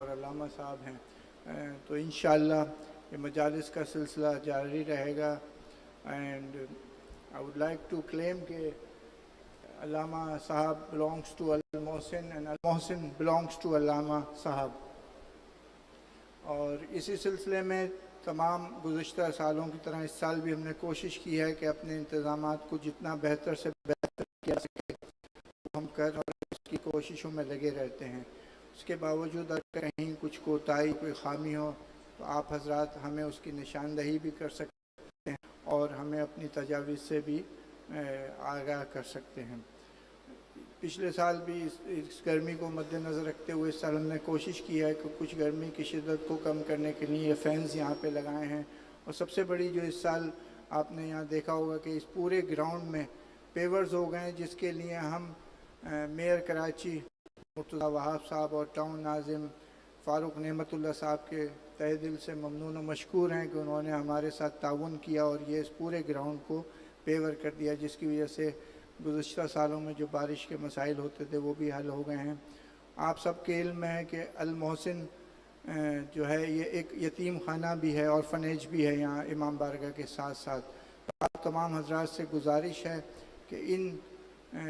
और अल्लामा साहब हैं, तो इंशाअल्लाह ये मजालिस का सिलसिला जारी रहेगा। And I would like to claim कि अल्लामा साहब belongs to Al Mohsin and Al Mohsin belongs to Allama साहब। और इसी सिलसिले में तमाम गुज़िश्ता सालों की तरह इस साल भी हमने कोशिश की है कि अपने इंतज़ामात को जितना बेहतर से बेहतर किया सके हम कर और इसकी कोशिशों में लगे रहते हैं। उसके बावजूद अगर कहीं कुछ कोताही कोई ख़ामी हो तो आप हजरात हमें उसकी निशानदही भी कर सकते हैं और हमें अपनी तजावीज़ से भी आगाह कर सकते हैं। पिछले साल भी इस गर्मी को मद्देनज़र रखते हुए इस साल हमने कोशिश की है कि कुछ गर्मी की शिद्दत को कम करने के लिए फ़ैन्स यहाँ पे लगाए हैं। और सबसे बड़ी जो इस साल आपने यहाँ देखा होगा कि इस पूरे ग्राउंड में पेवर्स हो गए हैं, जिसके लिए हम मेयर कराची मुर्तज़ा वहाब साहब और टाउन नाज़िम फ़ारूक नेमतुल्लाह साहब के तहे दिल से ममनून और मशकूर हैं कि उन्होंने हमारे साथ ताउन किया और ये इस पूरे ग्राउंड को पेवर कर दिया, जिसकी वजह से गुज़श्ता सालों में जो बारिश के मसाइल होते थे वो भी हल हो गए हैं। आप सबके इल्म में है कि अल मोहसिन जो है ये एक यतीम खाना भी है और फनेज भी है यहाँ इमाम बारगाह के साथ साथ। तो आप तमाम हजरात से गुजारिश है कि इन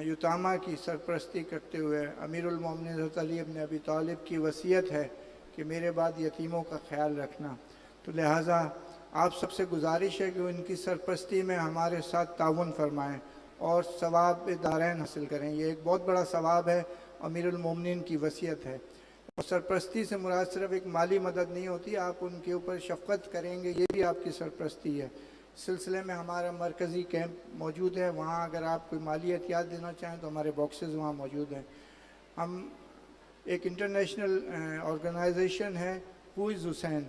युतामा की सरपरस्ती करते हुए अमीरुल मोमिनीन हज़रत अली इब्न अबी तालिब की वसीयत है कि मेरे बाद यतीमों का ख्याल रखना। तो लिहाजा आप सबसे गुजारिश है कि उनकी सरपरस्ती में हमारे साथ ताउन फरमाएँ और सवाब दारैन हासिल करें। ये एक बहुत बड़ा सवाब है, अमीरुल मोमिनीन की वसीयत है। और सरपरस्ती से मुराद सिर्फ एक माली मदद नहीं होती, आप उनके ऊपर शफ़क़त करेंगे, ये भी आपकी सरपरस्ती है। सिलसिले में हमारा मरकज़ी कैंप मौजूद है, वहाँ अगर आप कोई माली एहतियात देना चाहें तो हमारे बॉक्सेस वहाँ मौजूद हैं। हम एक इंटरनेशनल ऑर्गेनाइजेशन है हु इज़ हुसैन,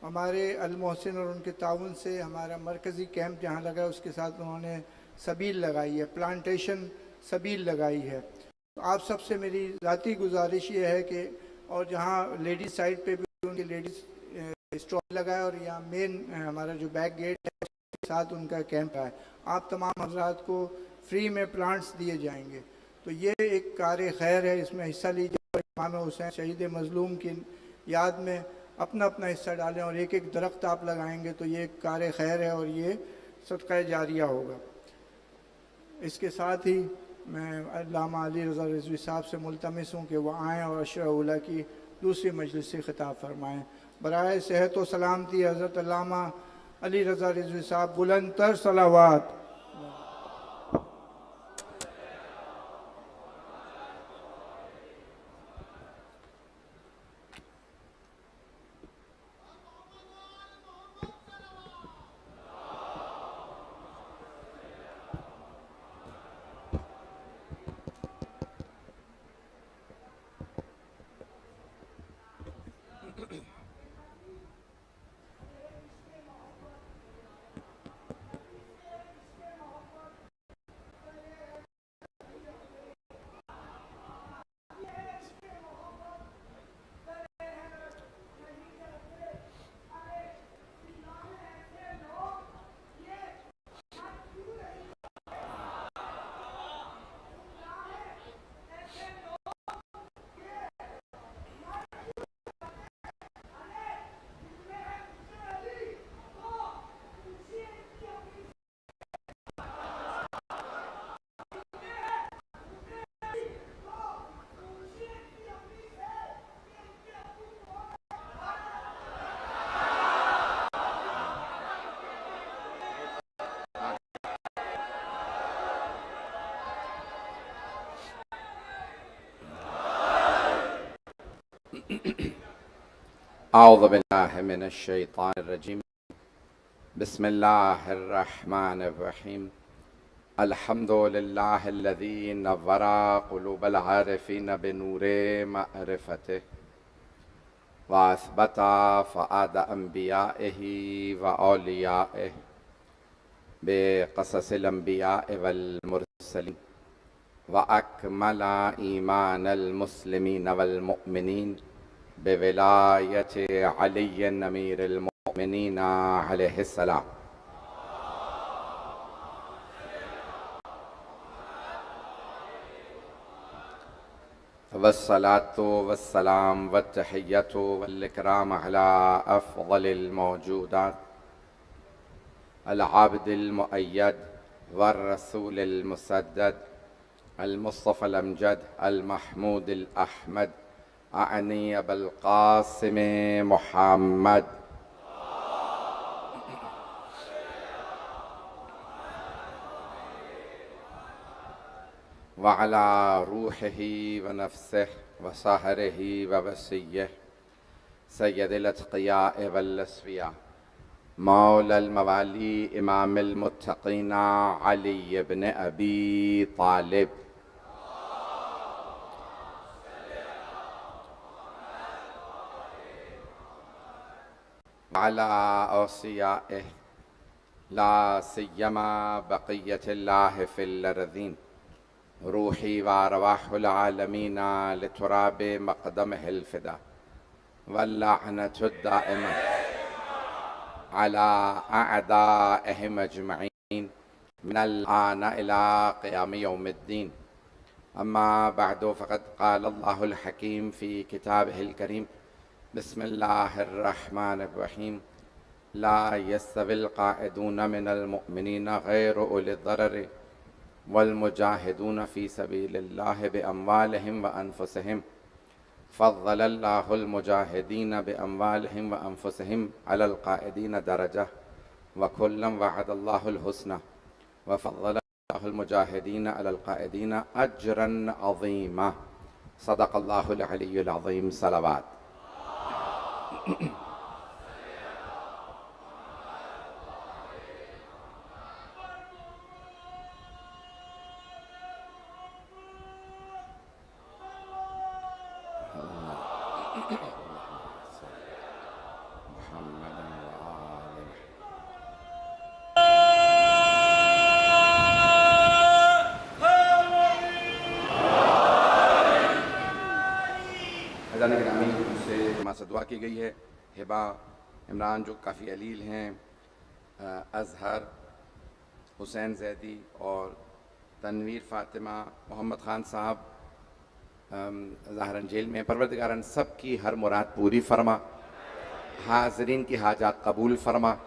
हमारे अल मोहसिन और उनके ताउन से हमारा मरकज़ी कैंप जहाँ लगा है उसके साथ उन्होंने सबील लगाई है, प्लांटेशन सबील लगाई है। तो आप सबसे मेरी ज़ाती गुजारिश ये है कि और जहाँ लेडीज़ साइड पे भी उनकी लेडीज़ स्टॉल लगा है और यहाँ मेन हमारा जो बैक गेट है उसके साथ उनका कैंप है, आप तमाम हजरात को फ्री में प्लांट्स दिए जाएंगे। तो ये एक कार खैर है, इसमें हिस्सा लीजिए और इमाम हुसैन शहीद मज़लूम की याद में अपना अपना हिस्सा डालें और एक एक दरख्त आप लगाएंगे तो ये एक कार खैर है और ये सदका जारिया होगा। इसके साथ ही मैं अल्लामा अली रज़ा रिज़वी साहब से मुल्तमिस हूँ कि वह आएँ और अशरा उला की दूसरी मजलिस से ख़िताब फरमाएँ। बराए सेहत व सलामती हज़रत अल्लामा अली रज़ा रिज़वी साहब बुलंद तर सलावात। अऊज़ु बिल्लाहि मिनश शैतानिर रजीम। बिस्मिल्लाहिर रहमानिर रहीम। अल्हम्दुलिल्लाहिल्लज़ी नव्वरा क़ुलूबल आरिफ़ीन बिनूरे मअरिफ़तिह व असबता फ़ुआद अंबियाइही व औलियाइही बिक़ससिल अंबियाइ वल मुरसलीन व अकमला ईमानल मुस्लिमीन वल मुअमिनीन बेविलायत अली अमीरुल मोमिनीन अलैहिस्सलाम। वस्सलातु वस्सलाम वत्तहिय्यतु वल-इकराम अला अफ़ज़लिल मौजूदात अल आबिदिल मुअय्यद वर रसूलिल मुसद्दद अल मुस्तफ़ल अमजद अल महमूदिल अहमद आनी अबुल क़ासिम मुहम्मद व अला रूहिही व नफ्सिही व सहरिही व वसिय्यिही सय्यदिल अत्क़ियाए वल अस्फ़िया मौलल मवाली इमामिल मुत्तक़ीना अली इब्न अबी तालिब अला औसियाए ला सिय्यमा बक़िय्यतिल्लाहि फिल अर्ज़ीन रूही व अरवाहुल आलमीना लितुराबि मक़दमिहिल फ़िदा वल्लअनतुद दाइमा अला अअदाइहिम अजमईन मिनल आन इला क़ियाम यौमिद्दीन अम्मा बअदु फ़क़द क़ाल अल्लाहुल हकीम फ़ी किताबिहिल करीम बिस्मिल्लाहिर रहमानिर रहीम ला यस्तविल क़ाइदून मिनल मुअमिनीन गैरु उलिद दरर वल मुजाहिदून फ़ी सबीलिल्लाहि बिअम्वालिहिम व अनफुसिहिम फ़ज़्ज़लल्लाहुल मुजाहिदीन बिअम्वालिहिम व अनफुसिहिम अलल क़ाइदीन दरजा व कुल्लन वअदल्लाहुल हुस्ना व फ़ज़्ज़लल्लाहुल मुजाहिदीन अलल क़ाइदीन अज्रन अज़ीमा सदक़ल्लाहुल अलियुल अज़ीम। सलावत। अज़ान गिरामी मुझसे हमारे दुआ की गई है। हिबा इमरान जो काफ़ी अलील हैं, अज़हर, हुसैन ज़ैदी और तनवीर फ़ातिमा, मोहम्मद ख़ान साहब ज़ाहिरन जेल में। परवरदिगारन सब की हर मुराद पूरी फरमा, हाज़रीन की हाजात कबूल फरमा।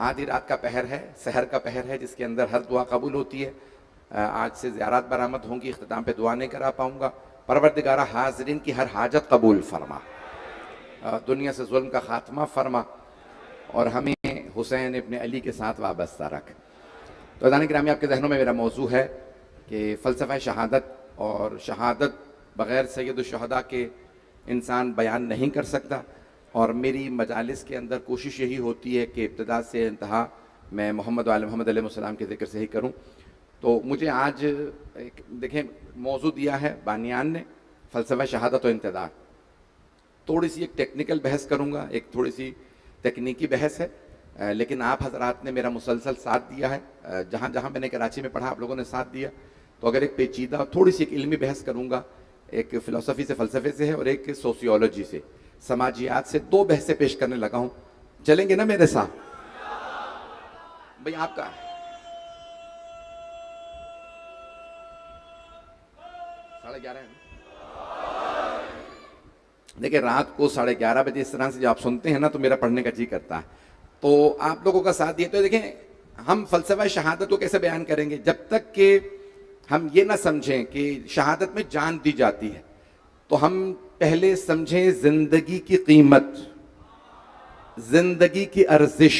आधी रात का पहर है, सहर का पहर है, जिसके अंदर हर दुआ कबूल होती है। आज से ज़ियारत बरामद होंगी, इख्तिताम पे दुआ नहीं करा पाऊँगा। परवरदिगारा हाज़रीन की हर हाजत कबूल फरमा, दुनिया से जुल्म का खात्मा फरमा और हमें हुसैन इब्न अली के साथ वाबस्ता रख। तो अज़ान गिरामी आपके जहनों में मेरा मौजू है कि फ़लसफ़ा शहादत और शहादत बग़ैर सैयदुश्शुहदा के इंसान बयान नहीं कर सकता। और मेरी मजालिस के अंदर कोशिश यही होती है कि इब्तिदा से इंतहा मैं मोहम्मद अलैहिस्सलाम के ज़िक्र से ही करूँ। तो मुझे आज एक देखें मौजू दिया है बानियान ने, फ़लसफ़ा शहादत और इंतज़ार। थोड़ी सी एक टेक्निकल बहस करूँगा, एक थोड़ी सी तकनीकी बहस है, लेकिन आप हज़रात ने मेरा मुसलसल साथ दिया है। जहाँ जहाँ मैंने कराची में पढ़ा आप लोगों ने साथ दिया। तो अगर एक पेचीदा थोड़ी सी एक इल्मी बहस करूँगा, एक फ़िलासफ़ी से फ़लसफ़े से है और एक सोशियोलॉजी से, समाजियात से, दो बहसें पेश करने लगा हूँ। चलेंगे ना मेरे साथ? भाई आपका 11:30 है। देखिए रात को 11:30 बजे इस तरह से जब आप सुनते हैं ना तो मेरा पढ़ने का जी करता है। तो आप लोगों का साथ दिए। तो देखें हम फ़लसफ़ा शहादत को कैसे बयान करेंगे जब तक कि हम ये ना समझें कि शहादत में जान दी जाती है। तो हम पहले समझें ज़िंदगी की कीमत, ज़िंदगी की अर्जिश,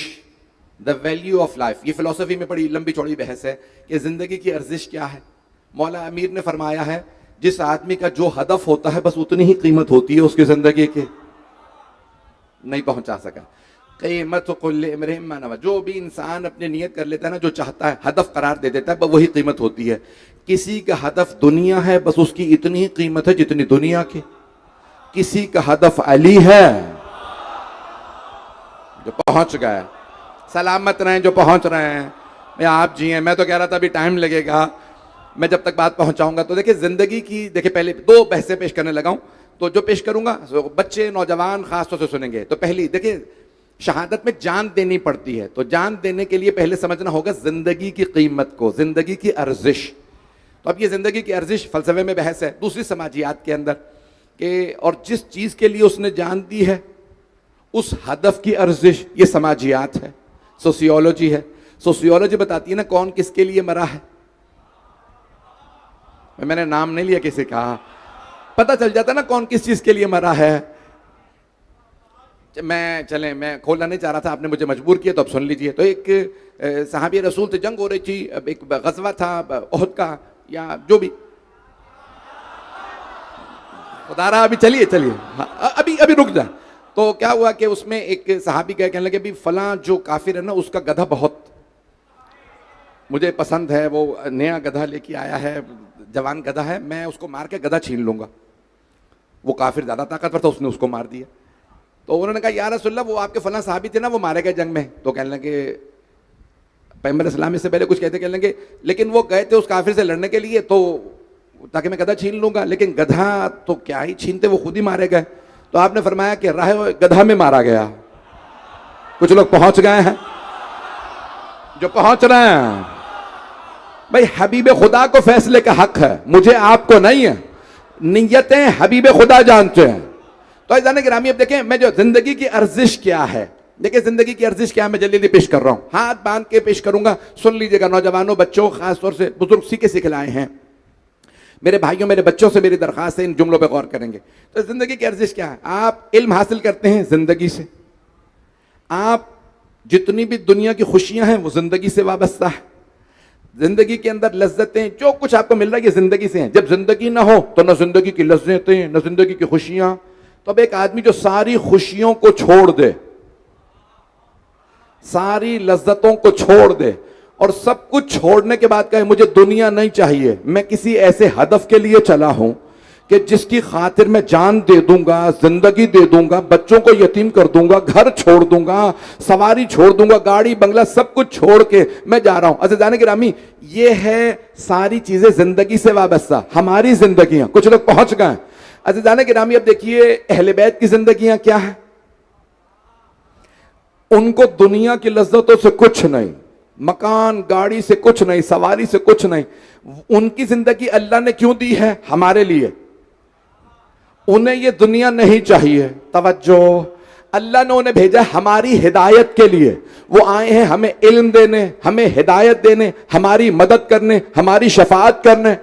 द वैल्यू ऑफ लाइफ। ये फ़िलासफ़ी में बड़ी लंबी चौड़ी बहस है कि ज़िंदगी की अर्जिश क्या है। मौला अमीर ने फरमाया है जिस आदमी का जो हदफ होता है बस उतनी ही कीमत होती है उसकी ज़िंदगी की, नहीं पहुंचा सका। कीमत कुल्लि इम्रिइन मा नवा, जो भी इंसान अपनी नियत कर लेता है ना, जो चाहता है हदफ करार दे देता है, बस वही कीमत होती है। किसी का हदफ दुनिया है, बस उसकी इतनी ही कीमत है जितनी दुनिया की। किसी का हदफ अली है, जो पहुंच गए, सलामत रहें जो पहुंच रहे हैं। मैं आप जी हैं, मैं तो कह रहा था अभी टाइम लगेगा, मैं जब तक बात पहुंचाऊंगा। तो देखिए जिंदगी की, देखिए पहले दो बहसें पेश करने लगा हूं, तो जो पेश करूंगा बच्चे नौजवान खास तौर से सुनेंगे। तो पहली देखिए, शहादत में जान देनी पड़ती है, तो जान देने के लिए पहले समझना होगा जिंदगी की कीमत को, जिंदगी की अर्जिश। तो अब ये ज़िंदगी की अर्जिश फ़लसफ़े में बहस है, दूसरी समाजियात के अंदर कि और जिस चीज़ के लिए उसने जान दी है उस हदफ की अर्जिश, ये समाजियात है, सोशियोलॉजी है। सोशियोलॉजी बताती है ना कौन किसके लिए मरा है। मैंने नाम नहीं लिया किसी का, पता चल जाता ना कौन किस चीज़ के लिए मरा है। मैं खोलना नहीं चाह रहा था, आपने मुझे मजबूर किया तो अब सुन लीजिए। तो एक सहाबी रसूल से जंग हो रही थी, एक गज़वा था ओहद का या जो भी, खुदारा अभी चलिए अभी रुक जा। तो क्या हुआ कि उसमें एक सहाबी कहने लगे भी फलां जो काफिर है ना उसका गधा बहुत मुझे पसंद है, वो नया गधा लेके आया है, जवान गधा है, मैं उसको मार के गधा छीन लूंगा। वो काफिर ज्यादा ताकतवर था, उसने उसको मार दिया। तो उन्होंने कहा या रसूलल्लाह वो आपके फलां सहाबी थे ना, वो मारे गए जंग में। तो कहने लगे पैगंबर इस्लाम से पहले कुछ कहने लगे लेकिन वो गए थे उस काफिर से लड़ने के लिए तो ताकि मैं गधा छीन लूंगा, लेकिन गधा तो क्या ही छीनते, वो खुद ही मारे गए। तो आपने फरमाया कि राह गधा में मारा गया। कुछ लोग पहुंच गए हैं, जो पहुंच रहे हैं भाई, हबीब खुदा को फैसले का हक है, मुझे आपको नहीं है। नियतें हबीब खुदा जानते हैं। तो जाने गिरामी अब देखें मैं जो जिंदगी की अर्जिश क्या है, देखिए जिंदगी की अर्जिश क्या है, मैं जल्दी पेश कर रहा हूं, हाथ बांध के पेश करूंगा, सुन लीजिएगा। नौजवानों, बच्चों, खासतौर से बुजुर्ग सीखे सिखलाए हैं, मेरे भाइयों, मेरे बच्चों से मेरी दरखास्त है, इन जुमलों पे गौर करेंगे। तो जिंदगी की अर्जिश क्या है? आप इल्म हासिल करते हैं जिंदगी से, आप जितनी भी दुनिया की खुशियां हैं वो जिंदगी से वाबस्ता है। जिंदगी के अंदर लज्जतें जो कुछ आपको मिल रहा है ये जिंदगी से है। जब जिंदगी ना हो तो ना जिंदगी की लज्जतें, ना जिंदगी की खुशियां। तो अब एक आदमी जो सारी खुशियों को छोड़ दे, सारी लज्जतों को छोड़ दे और सब कुछ छोड़ने के बाद कहे मुझे दुनिया नहीं चाहिए, मैं किसी ऐसे हदफ के लिए चला हूं कि जिसकी खातिर मैं जान दे दूंगा, जिंदगी दे दूंगा, बच्चों को यतीम कर दूंगा, घर छोड़ दूंगा, सवारी छोड़ दूंगा, गाड़ी बंगला सब कुछ छोड़ के मैं जा रहा हूं। अज़ीज़ान गिरामी, ये है सारी चीजें जिंदगी से वाबस्ता, हमारी जिंदगियां। कुछ लोग पहुंच गए। अज़ीज़ान गिरामी, अब देखिए अहले बैत की जिंदगियां क्या है। उनको दुनिया की लज्जतों से कुछ नहीं, मकान गाड़ी से कुछ नहीं, सवारी से कुछ नहीं। उनकी जिंदगी अल्लाह ने क्यों दी है? हमारे लिए। उन्हें ये दुनिया नहीं चाहिए। तवज्जो, अल्लाह ने उन्हें भेजा हमारी हिदायत के लिए। वो आए हैं हमें इल्म देने, हमें हिदायत देने, हमारी मदद करने, हमारी शफाअत करने।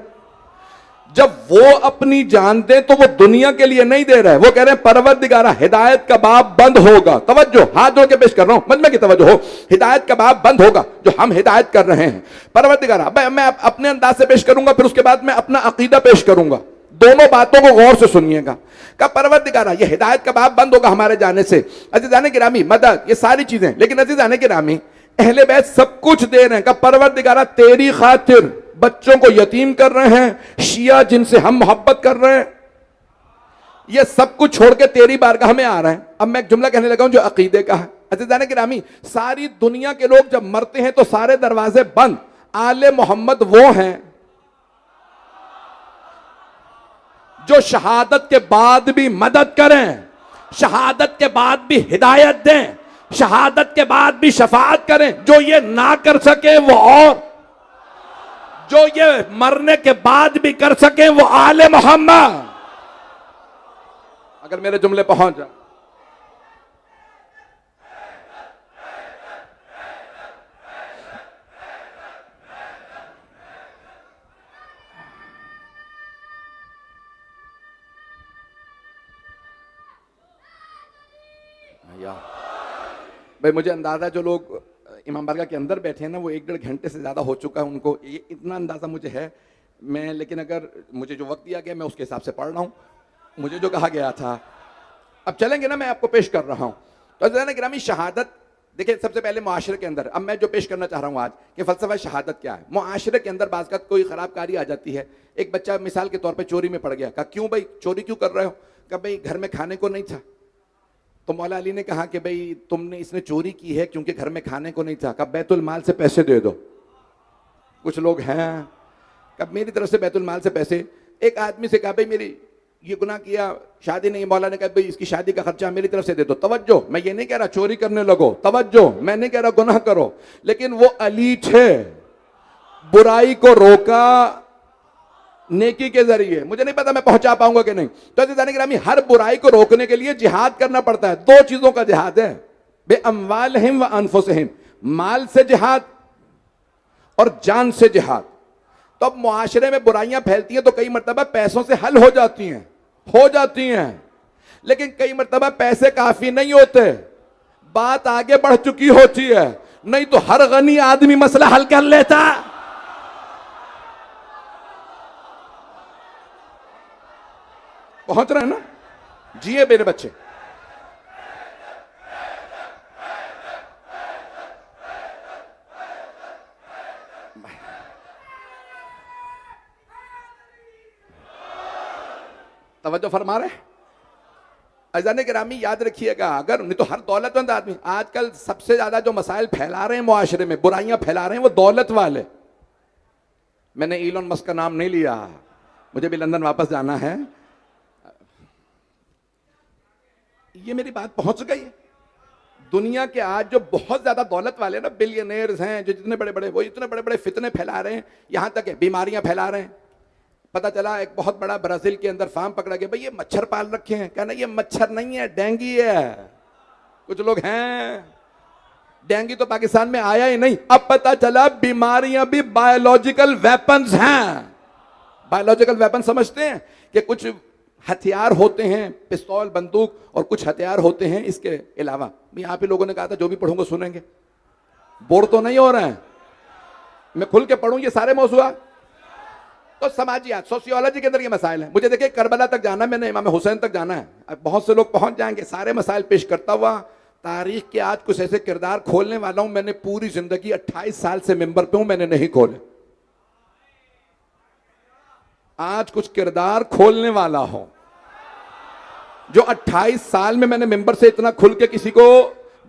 जब वो अपनी जान दे तो वो दुनिया के लिए नहीं दे रहे, वो कह रहे हैं परवरदिगारा हिदायत का बाब बंद होगा। तवज्जो, हाथ जोड़ के पेश कर रहा हूं, मजमे की तवज्जो हो, हिदायत का बाब बंद होगा जो हम हिदायत कर रहे हैं। परवरदिगारा, मैं अपने अंदाज से पेश करूंगा, फिर उसके बाद मैं अपना अकीदा पेश करूंगा। दोनों बातों को गौर से सुनिएगा। का परवरदिगारा ये हिदायत का बाब बंद होगा हमारे जाने से। अज़ीज़ान गिरामी, मदद, ये सारी चीजें, लेकिन अज़ीज़ान गिरामी अहले बैत सब कुछ दे रहे हैं। का परवरदिगारा तेरी खातिर बच्चों को यतीम कर रहे हैं, शिया जिनसे हम मोहब्बत कर रहे हैं, ये सब कुछ छोड़ के तेरी बारगाह में आ रहे हैं। अब मैं एक जुमला कहने लगा हूं जो अकीदे का है। अज़ीज़ान गिरामी, सारी दुनिया के लोग जब मरते हैं तो सारे दरवाजे बंद, आले मोहम्मद वो हैं जो शहादत के बाद भी मदद करें, शहादत के बाद भी हिदायत दें, शहादत के बाद भी शफाअत करें। जो ये ना कर सके वो और जो ये मरने के बाद भी कर सके वो आले मोहम्मद। अगर मेरे जुमले पहुंच जाए, भाई मुझे अंदाजा जो लोग इमाम बारगाह के अंदर बैठे हैं ना वो 1-1.5 घंटे से ज़्यादा हो चुका है उनको, ये इतना अंदाज़ा मुझे है। मैं लेकिन अगर मुझे जो वक्त दिया गया मैं उसके हिसाब से पढ़ रहा हूँ, मुझे जो कहा गया था। अब चलेंगे ना, मैं आपको पेश कर रहा हूँ। तो अज़ीज़ान गिरामी, शहादत देखिए सबसे पहले मुआशरे के अंदर, अब मैं जो पेश करना चाह रहा हूँ आज कि फ़लसफ़ा शहादत क्या है। मुआशरे के अंदर बाज़ कोई ख़राबकारी आ जाती है। एक बच्चा मिसाल के तौर पर चोरी में पड़ गया, कहा क्यों भाई चोरी क्यों कर रहे हो? कहा भाई घर में खाने को नहीं था। तो मौला अली ने कहा कि भाई तुमने इसने चोरी की है क्योंकि घर में खाने को नहीं था। कब बैतुल माल से पैसे दे दो। कुछ लोग हैं कब मेरी तरफ से बैतुल माल से पैसे। एक आदमी से कहा भाई मेरी ये गुनाह किया, शादी नहीं, मौला ने कहा भाई इसकी शादी का खर्चा मेरी तरफ से दे दो। तवज्जो, मैं ये नहीं कह रहा चोरी करने लगो, तवज्जो, मैं नहीं कह रहा गुनाह करो, लेकिन वो अली थे, बुराई को रोका, नेकी के जरिए। मुझे नहीं पता मैं पहुंचा पाऊंगा कि नहीं। तो अज़ीज़ान गिरामी, हर बुराई को रोकने के लिए जिहाद करना पड़ता है। दो चीजों का जिहाद है, बे अम्वालिहिम व अनफुसिहिम, माल से जिहाद और जान से जिहाद। तो अब मुआशरे में बुराइयां फैलती हैं तो कई मर्तबा पैसों से हल हो जाती हैं, लेकिन कई मर्तबा पैसे काफी नहीं होते, बात आगे बढ़ चुकी होती है, नहीं तो हर गनी आदमी मसला हल कर लेता। पहुंच रहे हैं ना? जिए मेरे बच्चे। तवज्जो फरमा रहे? अज़ीज़ान गिरामी, याद रखिएगा, अगर नहीं तो हर दौलतमंद आदमी आजकल सबसे ज्यादा जो मसाइल फैला रहे हैं मुआशरे में, बुराइयां फैला रहे हैं, वो दौलत वाले। मैंने इलोन मस्क का नाम नहीं लिया, मुझे भी लंदन वापस जाना है। ये मेरी बात पहुंच गई है। दुनिया के आज जो बहुत ज्यादा दौलत वाले ना, बिलियनेयर्स हैं, जो जितने बड़े बड़े, वो इतने बड़े बड़े फितने फैला रहे हैं, यहां तक है बीमारियां फैला रहे हैं। पता चला एक बहुत बड़ा ब्राजील के अंदर फार्म पकड़ा गया, भाई ये मच्छर पाल रखे हैं। कहना ये मच्छर नहीं है, डेंगू है। कुछ लोग हैं, डेंगू तो पाकिस्तान में आया ही नहीं। अब पता चला बीमारियां भी बायोलॉजिकल वेपन्स हैं। बायोलॉजिकल वेपन समझते हैं कि कुछ हथियार होते हैं, पिस्तौल, बंदूक, और कुछ हथियार होते हैं इसके अलावा। यहाँ पे लोगों ने कहा था जो भी पढ़ूंगा सुनेंगे, बोर तो नहीं हो रहे हैं, मैं खुल के पढ़ूं ये सारे मौजूआ। तो समाजियात, सोशियोलॉजी के अंदर ये मसाइल हैं। मुझे देखिए करबला तक जाना, मैंने इमाम हुसैन तक जाना है। अब बहुत से लोग पहुंच जाएंगे, सारे मसाइल पेश करता हुआ तारीख के आज कुछ ऐसे किरदार खोलने वाला हूं। मैंने पूरी जिंदगी 28 साल से मिंबर पे हूं, मैंने नहीं खोले। आज कुछ किरदार खोलने वाला हूं जो 28 साल में मैंने मिंबर से इतना खुल के किसी को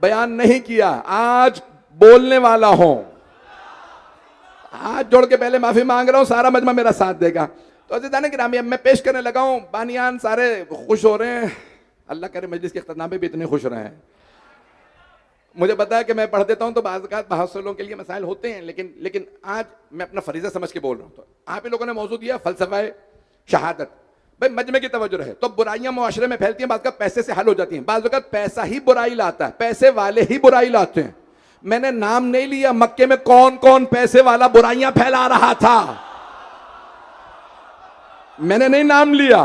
बयान नहीं किया। आज बोलने वाला हूं। हाथ जोड़ के पहले माफी मांग रहा हूं, सारा मजमा मेरा साथ देगा। तो अज़ीज़ान गिरामी, अब मैं पेश करने लगा हूं। बानियान सारे खुश हो रहे हैं, अल्लाह करे मजलिस के इख्तिताम में भी इतने खुश रहे हैं। मुझे पता है कि मैं पढ़ देता हूं तो बाज़ औक़ात बहुत से लोगों के लिए मसाइल होते हैं, लेकिन आज मैं अपना फरीज़ा समझ के बोल रहा हूं। तो आप ही लोगों ने मौजूद दिया फ़लसफ़ा शहादत। भाई मजमे की तवज्जो रहे तो बुराइयां मुआशरे में फैलती हैं, बाज़ औक़ात पैसे से हल हो जाती हैं, बाज़ औक़ात पैसा ही बुराई लाता है, पैसे वाले ही बुराई लाते हैं। मैंने नाम नहीं लिया, मक्के में कौन कौन पैसे वाला बुराइयां फैला रहा था, मैंने नहीं नाम लिया।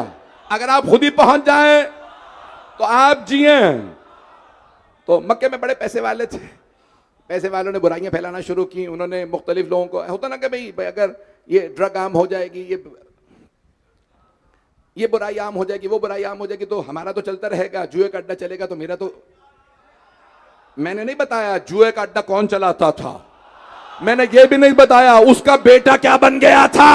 अगर आप खुद ही पहुंच जाएं तो आप जिए। तो मक्के में बड़े पैसे वाले थे, पैसे वालों ने बुराइयां फैलाना शुरू की। उन्होंने मुख्तलिफ लोगों को, होता ना कि भाई अगर ये ड्रग आम हो जाएगी, ये बुराई आम हो जाएगी, वो बुराई आम हो जाएगी, तो हमारा तो चलता रहेगा, जुए का अड्डा चलेगा तो मेरा तो। मैंने नहीं बताया जुए का अड्डा कौन चलाता था, मैंने ये भी नहीं बताया उसका बेटा क्या बन गया था।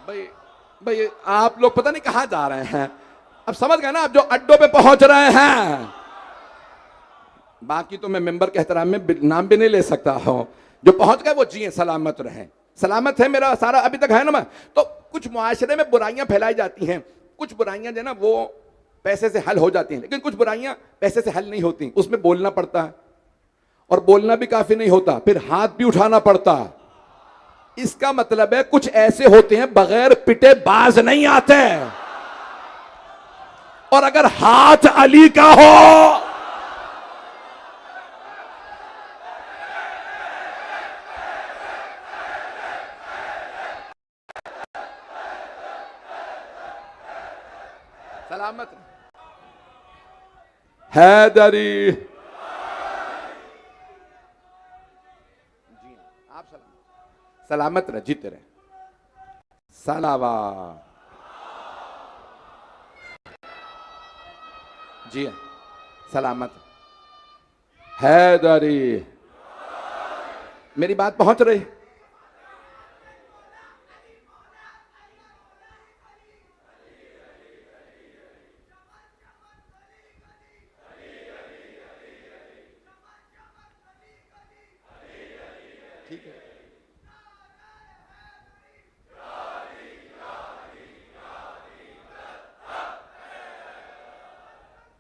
भाई आप लोग पता नहीं कहां जा रहे हैं। अब समझ गए ना, आप जो अड्डों पे पहुंच रहे हैं। बाकी तो मैं मेंबर के एहतराम में नाम भी नहीं ले सकता हूं। जो पहुंच गए वो जिए, सलामत रहें। सलामत है मेरा सारा अभी तक है ना। मैं तो कुछ मुआशरे में बुराइयां फैलाई जाती हैं, कुछ बुराइयां जो ना वो पैसे से हल हो जाती हैं, लेकिन कुछ बुराइयां पैसे से हल नहीं होती, उसमें बोलना पड़ता है, और बोलना भी काफी नहीं होता, फिर हाथ भी उठाना पड़ता है। इसका मतलब है कुछ ऐसे होते हैं बगैर पिटे बाज नहीं आते, और अगर हाथ अली का हो सलामत हैदरी। जी आप सलामत रहे, जीते रहे। सलावा जी सलामत हैदरी। मेरी बात पहुंच रही? ठीक है।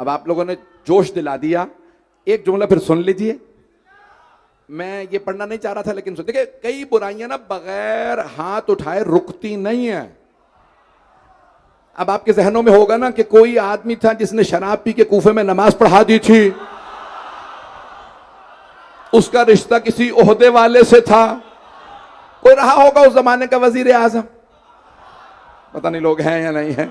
अब आप लोगों ने जोश दिला दिया, एक जुमला फिर सुन लीजिए। मैं ये पढ़ना नहीं चाह रहा था, लेकिन देखिए कई बुराइयां ना बगैर हाथ उठाए रुकती नहीं है। अब आपके जहनों में होगा ना कि कोई आदमी था जिसने शराब पी के कूफे में नमाज पढ़ा दी थी, उसका रिश्ता किसी ओहदे वाले से था, कोई रहा होगा उस जमाने का वजीर आजम, पता नहीं लोग हैं या नहीं है।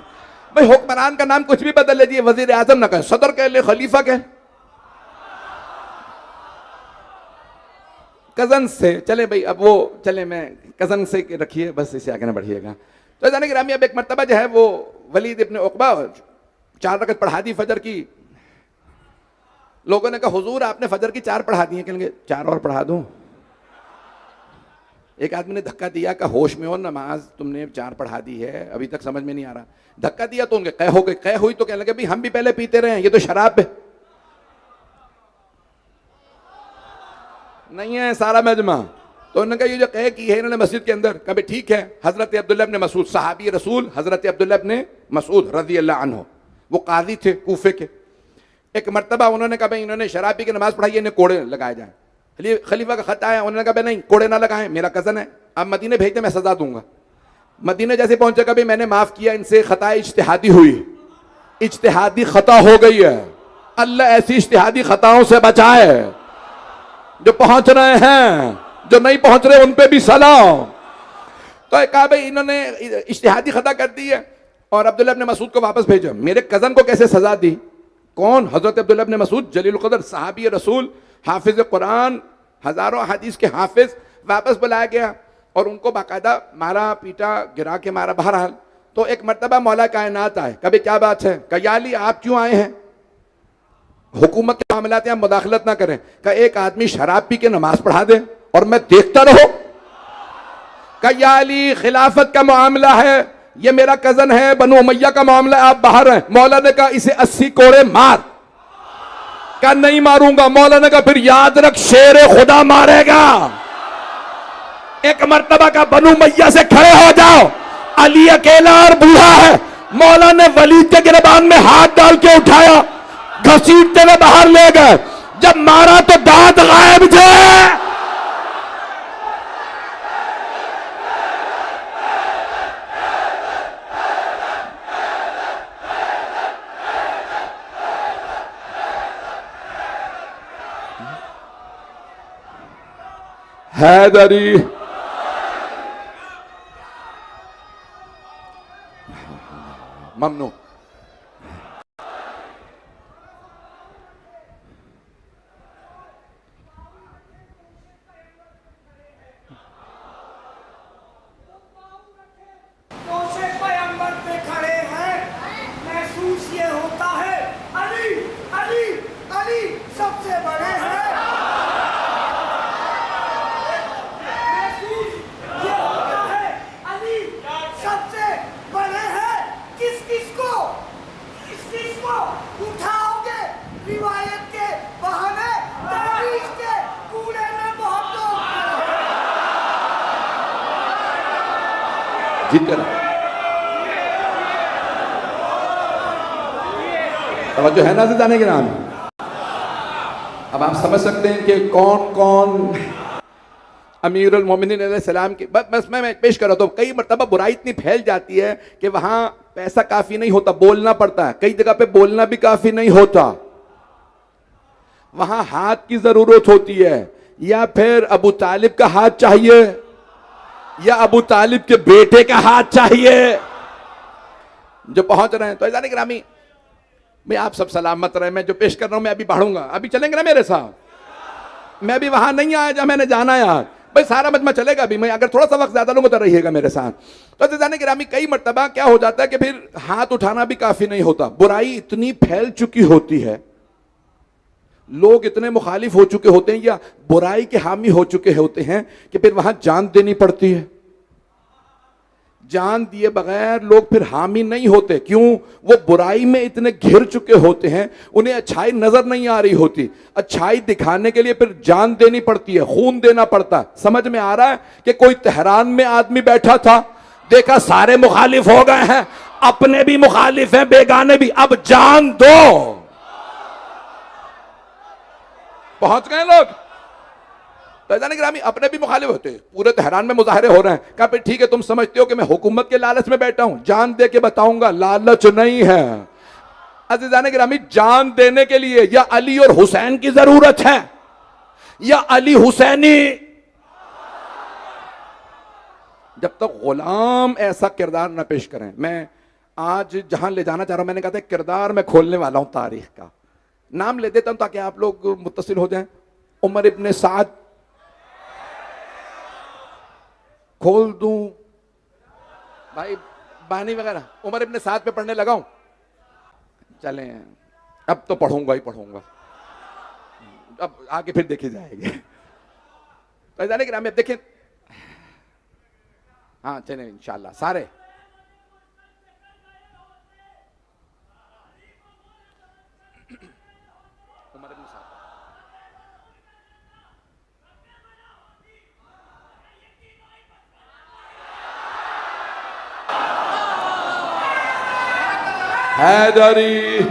भाई हुक्मरान का नाम कुछ भी बदल लीजिए, वजीर आजम ना कहे, सदर कह ले, खलीफा कह, कजन से चले भाई, अब वो चले, मैं कजन से रखिए बस, इसे आगे ना बढ़िएगा। तो जाने ग्रामी अब एक मर्तबा जो है वो वलीद इब्न उक़बा 4 रकत पढ़ा दी फजर की। लोगों ने कहा हुजूर आपने फजर की 4 पढ़ा दी हैं, कहेंगे 4 और पढ़ा दूं। एक आदमी ने धक्का दिया कि होश में हो, नमाज तुमने 4 पढ़ा दी है, अभी तक समझ में नहीं आ रहा। धक्का दिया तो उनके कै हो गई, कै हुई तो कहने लगे भाई हम भी पहले पीते रहे, ये तो शराब है। नहीं है सारा मजमा। तो उन्होंने कहा ये जो कै की है इन्होंने मस्जिद के अंदर, कभी ठीक है। हजरत अब्दुल्लाह इब्न मसूद सहाबी रसूल, हजरत अब्दुल्लाह इब्न मसूद रज़ी अल्लाह अन्हु, वो काजी थे कूफे के। एक मर्तबा उन्होंने कहा भाई इन्होंने शराब पी के नमाज पढ़ाई है, इन्हें कोड़े लगाए जाए। खलीफा का खत आया, उन्होंने कहा भाई नहीं कोड़े ना लगाएं, मेरा कजन है, अब मदीने भेजते मैं सजा दूंगा। मदीने जैसे पहुंचे कभी मैंने माफ किया, इनसे खता इज्तिहादी हुई, इज्तिहादी खता हो गई है, अल्लाह ऐसी इज्तिहादी खताओं से बचाए। जो पहुंच रहे हैं, जो नहीं पहुंच रहे उन पे भी सलाम। तो कहा भाई इन्होंने इज्तिहादी खता कर दी है और अब्दुल्लाह इब्न मसूद को वापस भेजो। मेरे कजन को कैसे सजा दी? कौन? हजरत अब्दुल्लाह इब्न मसूद जलील कदर सहाबी रसूल, हाफिज कुरान, हजारों हदीस के हाफिज, वापस बुलाया गया और उनको बाकायदा मारा पीटा, गिरा के मारा। बहरहाल तो एक मर्तबा मौला कायनात आए, कभी क्या बात है? कयाली आप क्यों आए हैं? हुकूमत के मामलात में मुदाखलत ना करें। का एक आदमी शराब पी के नमाज पढ़ा दे और मैं देखता रहो? कयाली खिलाफत का मामला है, ये मेरा कजन है, बनु उमैया का मामला है, आप बाहर हैं। मौला ने कहा इसे 80 कोड़े मार। क्या नहीं मारूंगा? मौला ने कहा फिर याद रख शेर खुदा मारेगा। एक मर्तबा का बनु मैया से खड़े हो जाओ, अली अकेला और बूढ़ा है। मौला ने वलीद के गिरबान में हाथ डाल के उठाया, घसीटते हुए बाहर ले गए। जब मारा तो दांत गायब थे। हैदरी ममनू। जीतते रहो। तवज्जो है ना से जाने के नाम। अब आप समझ सकते हैं कि कौन कौन अमीरुल मोमिनीन अलैहिस्सलाम की बस मैं पेश कर रहा हूं। तो कई मर्तबा बुराई इतनी फैल जाती है कि वहां पैसा काफी नहीं होता, बोलना पड़ता है। कई जगह पे बोलना भी काफी नहीं होता, वहां हाथ की जरूरत होती है। या फिर अबू तालिब का हाथ चाहिए, या अबू तालिब के बेटे का हाथ चाहिए जो पहुंच रहे हैं। तो ऐसा नहीं ग्रामी, मैं आप सब सलामत रहे। मैं जो पेश कर रहा हूं मैं अभी बढ़ूंगा, अभी चलेंगे ना मेरे साथ। मैं अभी वहां नहीं आया जहां मैंने जाना यार, भाई सारा मजमा चलेगा अभी। मैं अगर थोड़ा सा वक्त ज्यादा लूंगा तो रहिएगा मेरे साथ। तो ऐसा नहीं ग्रामी, कई मर्तबा क्या हो जाता है कि फिर हाथ उठाना भी काफी नहीं होता। बुराई इतनी फैल चुकी होती है, लोग इतने मुखालिफ हो चुके होते हैं या बुराई के हामी हो चुके होते हैं कि फिर वहां जान देनी पड़ती है। जान दिए बगैर लोग फिर हामी नहीं होते। क्यों? वो बुराई में इतने घिर चुके होते हैं, उन्हें अच्छाई नजर नहीं आ रही होती। अच्छाई दिखाने के लिए फिर जान देनी पड़ती है, खून देना पड़ता है। समझ में आ रहा है कि कोई तेहरान में आदमी बैठा था, देखा सारे मुखालिफ हो गए हैं, अपने भी मुखालिफ हैं, बेगाने भी, अब जान दो। पहुंच गए लोग। तो ऐसा नहीं कि अपने भी मुखालिफ होते, पूरे तेहरान में मुजाहरे हो रहे हैं, कहा भाई ठीक है तुम समझते हो कि मैं हुकूमत के लालच में बैठा हूं, जान दे के बताऊंगा लालच नहीं है। अज़ीज़ान गिरामी, जान देने के लिए या अली और हुसैन की जरूरत है या अली हुसैनी। जब तक गुलाम ऐसा किरदार न पेश करें, मैं आज जहां ले जाना चाह रहा हूं, मैंने कहा था किरदार में खोलने वाला हूं तारीख का, नाम ले देता हूं ताकि आप लोग मुत्तसिल हो जाएं। उमर इब्ने साद खोल दूं भाई, बानी वगैरह, उमर इब्ने साद पे पढ़ने लगाऊं? चलें, अब तो पढ़ूंगा ही पढ़ूंगा, अब आगे फिर देखी जाएगी। तो जाने कि अब देखें, हाँ चलें इंशाल्लाह सारे। उमर इब्ने साद, हैदरी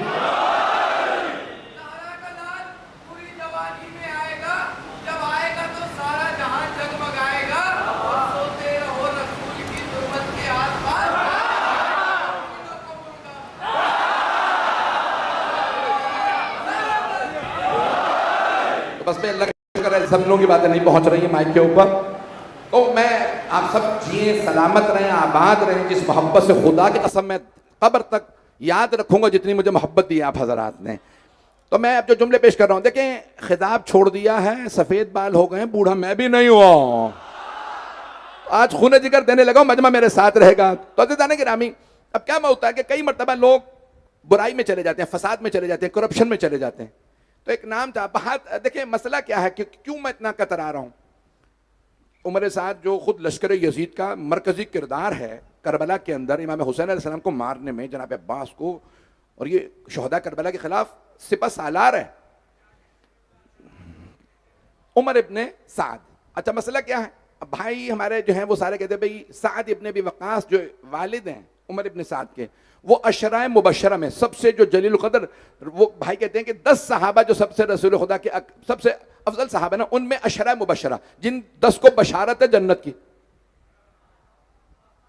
पूरी जवानी में आएगा, जब आएगा तो सारा जहां जगमगाएगा। और सोते रहो रसूल की दुर्मत के आसपास। तो बस मैं अल्लाह का शुक्र है सब लोगों की बातें नहीं पहुंच रही है माइक के ऊपर, तो मैं आप सब जिए सलामत रहें, आबाद रहें, जिस मोहब्बत से खुदा की कसम मैं कब्र तक याद रखूंगा जितनी मुझे मोहब्बत दी आप हजरात ने। तो मैं अब जो जुमले पेश कर रहा हूं, देखें खिताब छोड़ दिया है, सफेद बाल हो गए, बूढ़ा मैं भी नहीं हुआ, आज खून जिगर देने लगा, मजमा मेरे साथ रहेगा। तो अज़ीज़ान गिरामी, अब क्या होता है कि कई मरतबा लोग बुराई में चले जाते हैं, फसाद में चले जाते हैं, करप्शन में चले जाते हैं। तो एक नाम था बहुत, देखें मसला क्या है कि क्यों मैं इतना कतरा रहा हूं। उमर साद जो खुद लश्कर यजीद का मरकजी किरदार है करबला के अंदर, इमाम हुसैन अलैहिस्सलाम को मारने में, जनाब अब्बास को, और ये शहदा करबला के खिलाफ सिपह सालार है उमर इब्ने साद। अच्छा मसला क्या है, अब भाई हमारे जो हैं वो सारे कहते हैं भाई साद इब्ने अबी वक्कास जो वालिद हैं उमर इब्ने साद के, वो अशराए मुबशरा में सबसे जो जलील कदर, वो भाई कहते हैं कि 10 सहाबा जो सबसे रसूल खुदा के सबसे अफजल सहाबा ना, उनमें अशराए मुबशरा, जिन 10 को बशारत है जन्नत की।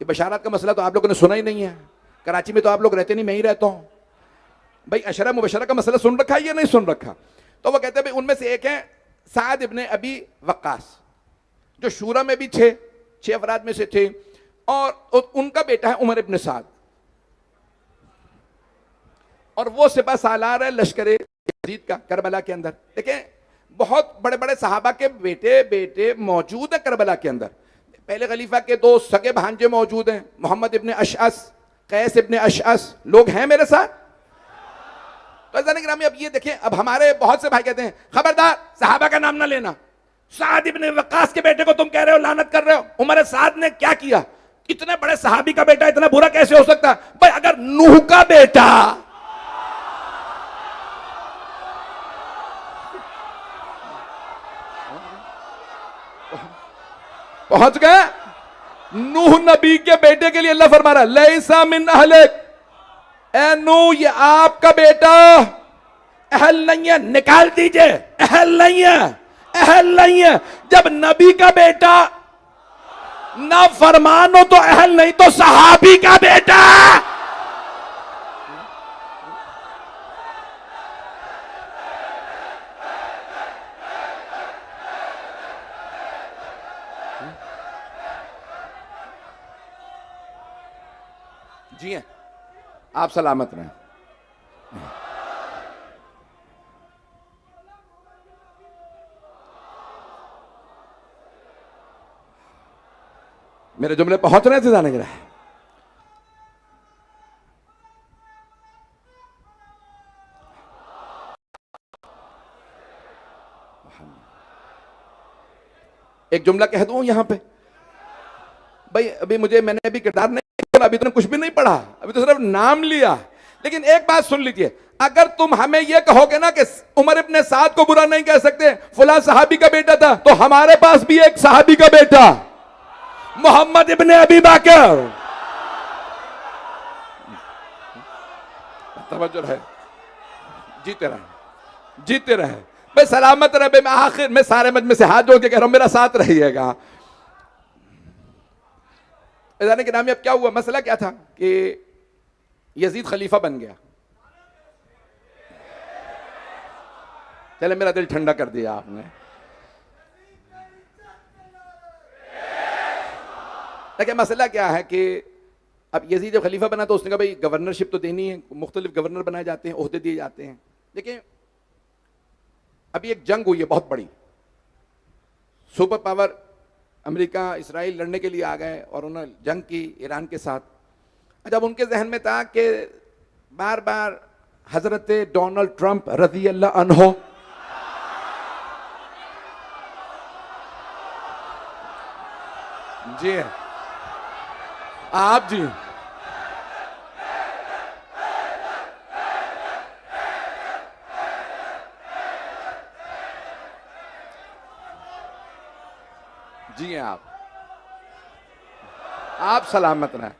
ये बशारत का मसला तो आप लोगों ने सुना ही नहीं है, कराची में तो आप लोग रहते नहीं, मैं ही रहता हूं भाई। अशरा मुबशरा का मसला सुन रखा है या नहीं सुन रखा? तो वो कहते हैं भाई उनमें से एक है साद इब्ने अबी वक्कास, जो शूरा में भी 6 अफराद में से थे, और उनका बेटा है उमर इब्ने साद, और वो सिपह सालार है लश्कर यजीद का करबला के अंदर। देखें बहुत बड़े बड़े सहाबा के बेटे बेटे मौजूद है करबला के अंदर। पहले खलीफा के 2 सगे भांजे मौजूद हैं, मोहम्मद इब्ने अशअस, कैस इब्ने अशअस, लोग हैं मेरे साथ। तो गिरामी अब ये देखें, अब हमारे बहुत से भाई कहते हैं खबरदार सहाबा का नाम ना लेना, साद इब्ने वक्कास के बेटे को तुम कह रहे हो लानत कर रहे हो। उमर साद ने क्या किया, इतने बड़े सहाबी का बेटा इतना बुरा कैसे हो सकता भाई? अगर नूह का बेटा पहुंच गए, नूह नबी के बेटे के लिए अल्लाह फरमा रहा है लैसा मिन अहलिक, ए नूह ये आपका बेटा अहल नहीं है, निकाल दीजिए, अहल नहीं है, अहल नहीं है। जब नबी का बेटा ना फरमान हो तो अहल नहीं, तो सहाबी का बेटा जी हैं, आप सलामत रहें। मेरे जुमले पहुंच रहे थे जाने के लिए। एक जुमला कह दूं यहां पे भाई, अभी मैंने अभी किरदार नहीं बोला, अभी तो कुछ भी नहीं पढ़ा, अभी तो सिर्फ नाम लिया। लेकिन एक बात सुन लीजिए, अगर तुम हमें यह कहोगे ना कि उमर इब्ने साद को बुरा नहीं कह सकते, फुला सहाबी का बेटा था, तो हमारे पास भी एक सहाबी का बेटा मोहम्मद इब्ने अबी बकर, तवज्जो रहे, जीते रहे, जीते रहे, भाई सलामत रहे। भाई मैं आखिर में सारे मजमे से हाथ जोड़ के कह रहा हूं मेरा साथ रहिएगा। जाने के नाम अब क्या हुआ, मसला क्या था कि यजीद खलीफा बन गया। चले मेरा दिल ठंडा कर दिया आपने। लेकिन मसला क्या है कि अब यजीद जब खलीफा बना तो उसने कहा भाई गवर्नरशिप तो देनी है, मुख्तलिफ गवर्नर बनाए जाते हैं, ओहदे दिए जाते हैं। देखिए अभी एक जंग हुई है बहुत बड़ी, सुपर पावर अमेरिका इसराइल लड़ने के लिए आ गए और उन्होंने जंग की ईरान के साथ। जब उनके जहन में था कि बार बार हजरत डोनाल्ड ट्रंप रजी अल्लाह अन्हो जी आप जी जी आप सलामत रहें।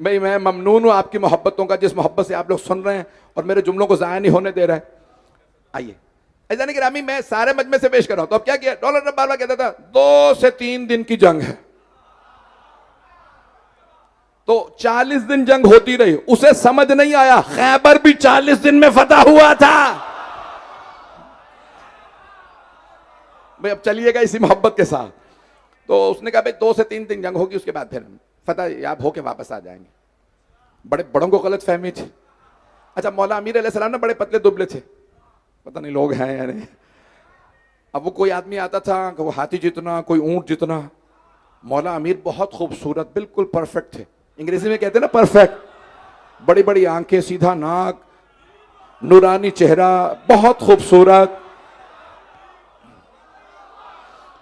भाई मैं ममनून हूं आपकी मोहब्बतों का, जिस मोहब्बत से आप लोग सुन रहे हैं और मेरे जुमलों को ज़ाया नहीं होने दे रहे हैं। आइए ऐसा नहीं कि मैं सारे मजमे से पेश कर रहा हूं। तो अब क्या किया, डोनाल्ड ट्रंप बार बार कहता था 2 से 3 दिन की जंग है, तो 40 दिन जंग होती रही। उसे समझ नहीं आया खैबर भी 40 दिन में फतह हुआ था। भाई अब चलिएगा इसी मोहब्बत के साथ। तो उसने कहा भाई 2 से 3 दिन जंग होगी, उसके बाद फिर फतह याब होके वापस आ जाएंगे। बड़े बड़ों को गलत फहमी थी। अच्छा मौला अमीर अलैहिस्सलाम ना बड़े पतले दुबले थे, पता नहीं लोग हैं या नहीं। अब वो कोई आदमी आता था कि वो हाथी जितना, कोई ऊंट जितना। मौला अमीर बहुत खूबसूरत, बिल्कुल परफेक्ट थे, अंग्रेजी में कहते हैं ना परफेक्ट। बड़ी बड़ी आंखें, सीधा नाक, नूरानी चेहरा, बहुत खूबसूरत।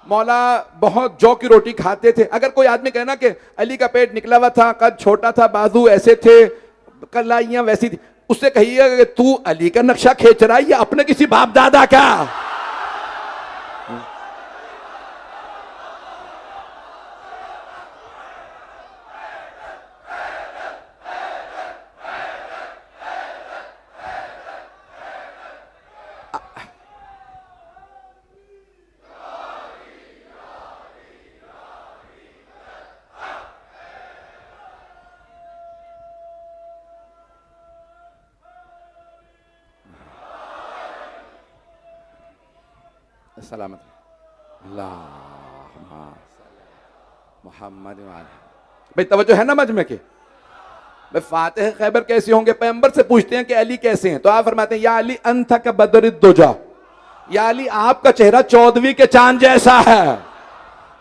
मौला बहुत जौ की रोटी खाते थे। अगर कोई आदमी कहना कि अली का पेट निकला हुआ था, कद छोटा था, बाजू ऐसे थे, कलाइयां वैसी थी, उससे कहिएगा कि तू अली का नक्शा खींच रहा है या अपने किसी बाप दादा का। सलामत अल्लाह मोहम्मद। भाई तवज्जो है ना मजमे के। भाई फातिह खैबर कैसे होंगे, पैगंबर से पूछते हैं कि अली कैसे हैं, तो आप फरमाते हैं या अली अंथा का बदरुद्दुजा, या अली आपका चेहरा 14वीं के चांद जैसा है।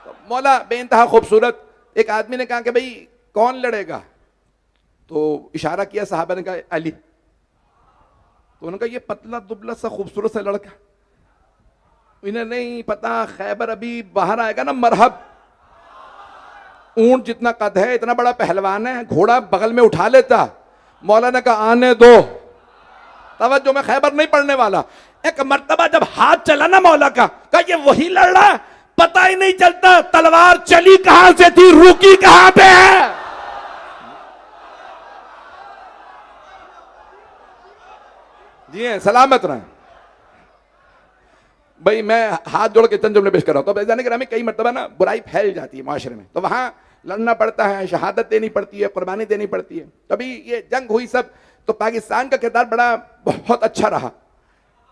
तो मौला बेइंतहा खूबसूरत। एक आदमी ने कहा कि भाई कौन लड़ेगा, तो इशारा किया, सहाबा ने कहा अली। तो उन्होंने कहा ये पतला दुबला सा खूबसूरत सा लड़का, इन्हें नहीं पता खैबर अभी बाहर आएगा ना, मरहब ऊंट जितना कद है, इतना बड़ा पहलवान है, घोड़ा बगल में उठा लेता। मौला ने कहा आने दो, तवज्जो में खैबर नहीं पड़ने वाला। एक मर्तबा जब हाथ चला ना मौला का, कहा ये वही लड़ रहा है, पता ही नहीं चलता तलवार चली कहां से थी, रुकी कहां पे है। जी सलामत रहे। भाई मैं हाथ जोड़ के चंद जुमले पेश कर रहा हूं। तो जाने के कई मरतबा ना बुराई फैल जाती है माशरे में, तो वहां लड़ना पड़ता है, शहादत देनी पड़ती है, कुर्बानी देनी पड़ती है। तभी ये जंग हुई सब, तो पाकिस्तान का किरदार बड़ा बहुत अच्छा रहा।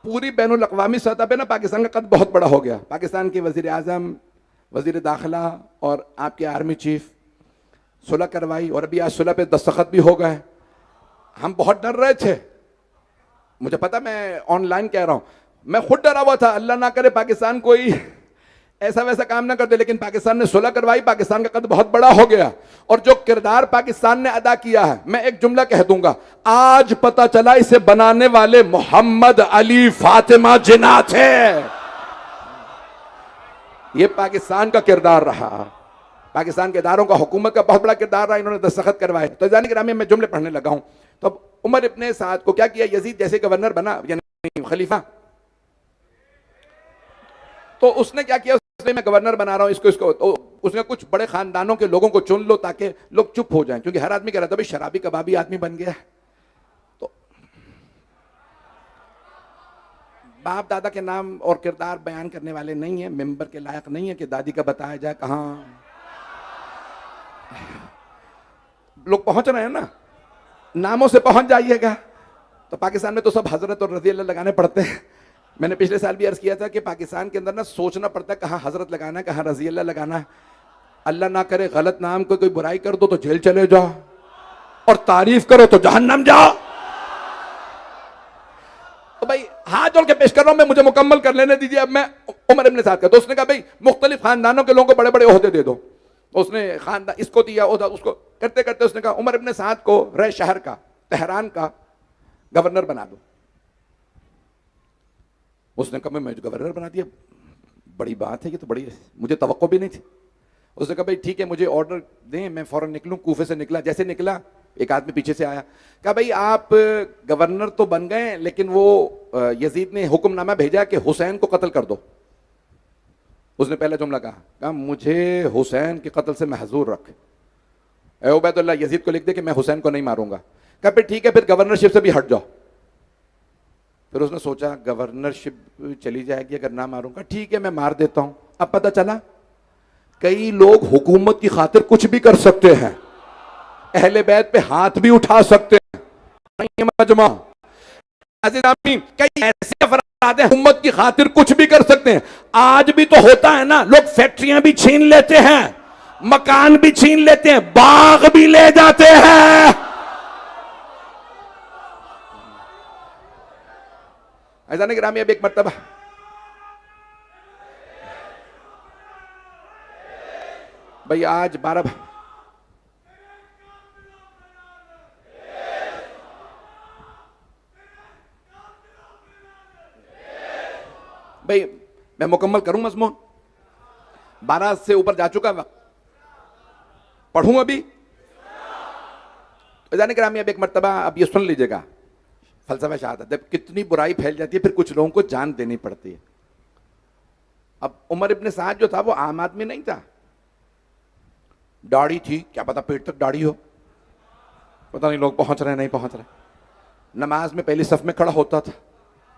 पूरी बैनुल अक़वामी सतह पे ना पाकिस्तान का कद बहुत बड़ा हो गया। पाकिस्तान के वजीर आज़म, वजीर दाखिला और आपके आर्मी चीफ सुलह करवाई, और अभी आज सुलह पे दस्तखत भी हो गए। हम बहुत डर रहे थे, मुझे पता, मैं ऑनलाइन कह रहा हूं, मैं खुद डरा हुआ था अल्लाह ना करे पाकिस्तान कोई ऐसा वैसा काम ना कर दे। लेकिन पाकिस्तान ने सुलह करवाई, पाकिस्तान का कद बहुत बड़ा हो गया। और जो किरदार पाकिस्तान ने अदा किया है, मैं एक जुमला कह दूंगा, आज पता चला इसे बनाने वाले मोहम्मद अली फातिमा जिन्ना थे। ये पाकिस्तान का किरदार रहा, पाकिस्तान के इदारों का, हुकूमत का बहुत बड़ा किरदार रहा। इन्होंने दस्तखत करवाए। तो जाने के रामी मैं जुमले पढ़ने लगा हूं। तो अब उमर इब्ने साद को क्या किया, यजीद जैसे गवर्नर बना, यानी खलीफा, तो उसने क्या किया, उसने मैं गवर्नर बना रहा हूं इसको, तो उसने कुछ बड़े खानदानों के लोगों को चुन लो ताकि लोग चुप हो जाएं, क्योंकि हर आदमी कह रहा था भाई शराबी कबाबी आदमी बन गया। तो बाप दादा के नाम और किरदार बयान करने वाले नहीं है, मेंबर के लायक नहीं है कि दादी का बताया जाए कहाँ। लोग पहुंच रहे हैं ना, नामों से पहुंच जाइएगा। तो पाकिस्तान में तो सब हजरत और रजी अल्लाह लगाने पड़ते हैं। मैंने पिछले साल भी अर्ज किया था कि पाकिस्तान के अंदर ना सोचना पड़ता है कहाँ हजरत लगाना है, कहाँ रजी अल्लाह लगाना है। अल्लाह ना करे गलत नाम को कोई बुराई कर दो तो जेल चले जाओ, और तारीफ करो तो जहन्नम जाओ। तो भाई हाथ जोड़ के पेश कर रहा हूं मैं, मुझे मुकम्मल कर लेने दीजिए। अब मैं उमर इब्न साद का, तो उसने कहा भाई मुख्तलिफ खानदानों के लोगों को बड़े बड़े ओहदे दे दो। तो उसने खानदान इसको दिया, उसको करते करते उसने कहा उमर इब्न साद को रह शहर का, तेहरान का गवर्नर बना दो। उसने कहा मैं गवर्नर बना दिया, बड़ी बात है ये तो, बड़ी मुझे तवक्को भी नहीं थी। उसने कहा भाई ठीक है मुझे ऑर्डर दें, मैं फौरन निकलूं। कूफे से निकला, जैसे निकला एक आदमी पीछे से आया, कहा भाई आप गवर्नर तो बन गए लेकिन वो यजीद ने हुक्मनामा भेजा कि हुसैन को कत्ल कर दो। उसने पहला जुमला कहा मुझे हुसैन के कत्ल से महजूर रख। ए उबैदुल्लाह यजीद को लिख दे कि मैं हुसैन को नहीं मारूंगा। कहा फिर ठीक है, फिर गवर्नरशिप से भी हट जाओ। फिर उसने सोचा गवर्नरशिप चली जाएगी अगर ना मारूंगा, ठीक है मैं मार देता हूं। अब पता चला कई लोग हुकूमत की खातिर कुछ भी कर सकते हैं, अहले बैत पे हाथ भी उठा सकते हैं। मजमा कई ऐसे अफराद हैं हुकूमत की खातिर कुछ भी कर सकते हैं। आज भी तो होता है ना, लोग फैक्ट्रियां भी छीन लेते हैं, मकान भी छीन लेते हैं, बाग भी ले जाते हैं। ऐसा नहीं ग्रामी, अब एक मर्तबा भाई आज 12 भाई मैं मुकम्मल करूं मजमून, 12 से ऊपर जा चुका वक्त, पढ़ूं अभी। जाने ग्रामी अब एक मर्तबा अब ये सुन लीजिएगा, फलसफा शहादत जब कितनी बुराई फैल जाती है फिर कुछ लोगों को जान देनी पड़ती है। अब उमर इब्न साद जो था वो आम आदमी नहीं था, दाढ़ी थी, क्या पता पेट तक दाढ़ी हो, पता नहीं लोग पहुंच रहे नहीं पहुंच रहे। नमाज में पहली सफ में खड़ा होता था।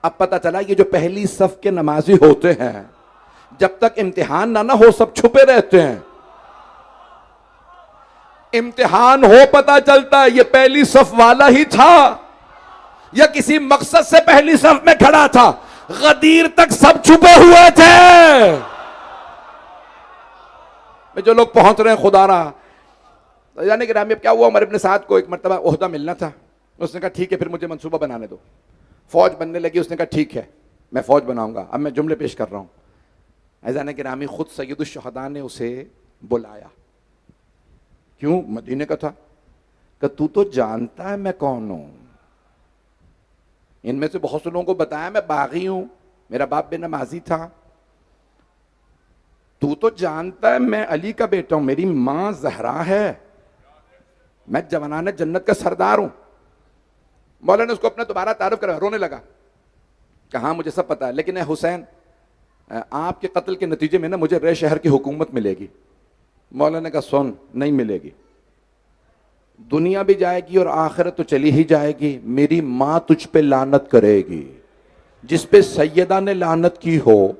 अब पता चला ये जो पहली सफ के नमाजी होते हैं जब तक इम्तिहान ना हो सब छुपे रहते हैं। इम्तिहान हो पता चलता है ये पहली सफ वाला ही था या किसी मकसद से पहली सफ में खड़ा था। गदीर तक सब छुपे हुए थे। जो लोग पहुंच रहे हैं खुदारा, जाने के नाम क्या हुआ, उमर इब्न साद को एक मर्तबा ओहदा मिलना था। उसने कहा ठीक है फिर मुझे मंसूबा बनाने दो। फौज बनने लगी, उसने कहा ठीक है मैं फौज बनाऊंगा। अब मैं जुमले पेश कर रहा हूं। ऐज़ान गिरामी खुद सैयदुश शुहदा ने उसे बुलाया। क्यों? मदीने का था। कि तू तो जानता है मैं कौन हूं। इनमें से बहुत से लोगों को बताया मैं बागी हूं, मेरा बाप बेनमाजी था। तू तो जानता है मैं अली का बेटा हूं, मेरी मां जहरा है, मैं जवानाने जन्नत का सरदार हूं। मौला ने उसको अपना दोबारा तारुफ करा, रोने लगा। कहा मुझे सब पता है लेकिन हुसैन आपके कत्ल के नतीजे में ना मुझे रे शहर की हुकूमत मिलेगी। मौला ने कहा सुन, नहीं मिलेगी, दुनिया भी जाएगी और आखिरत तो चली ही जाएगी। मेरी मां तुझ पे लानत करेगी, जिस पे सैयदा ने लानत की हो।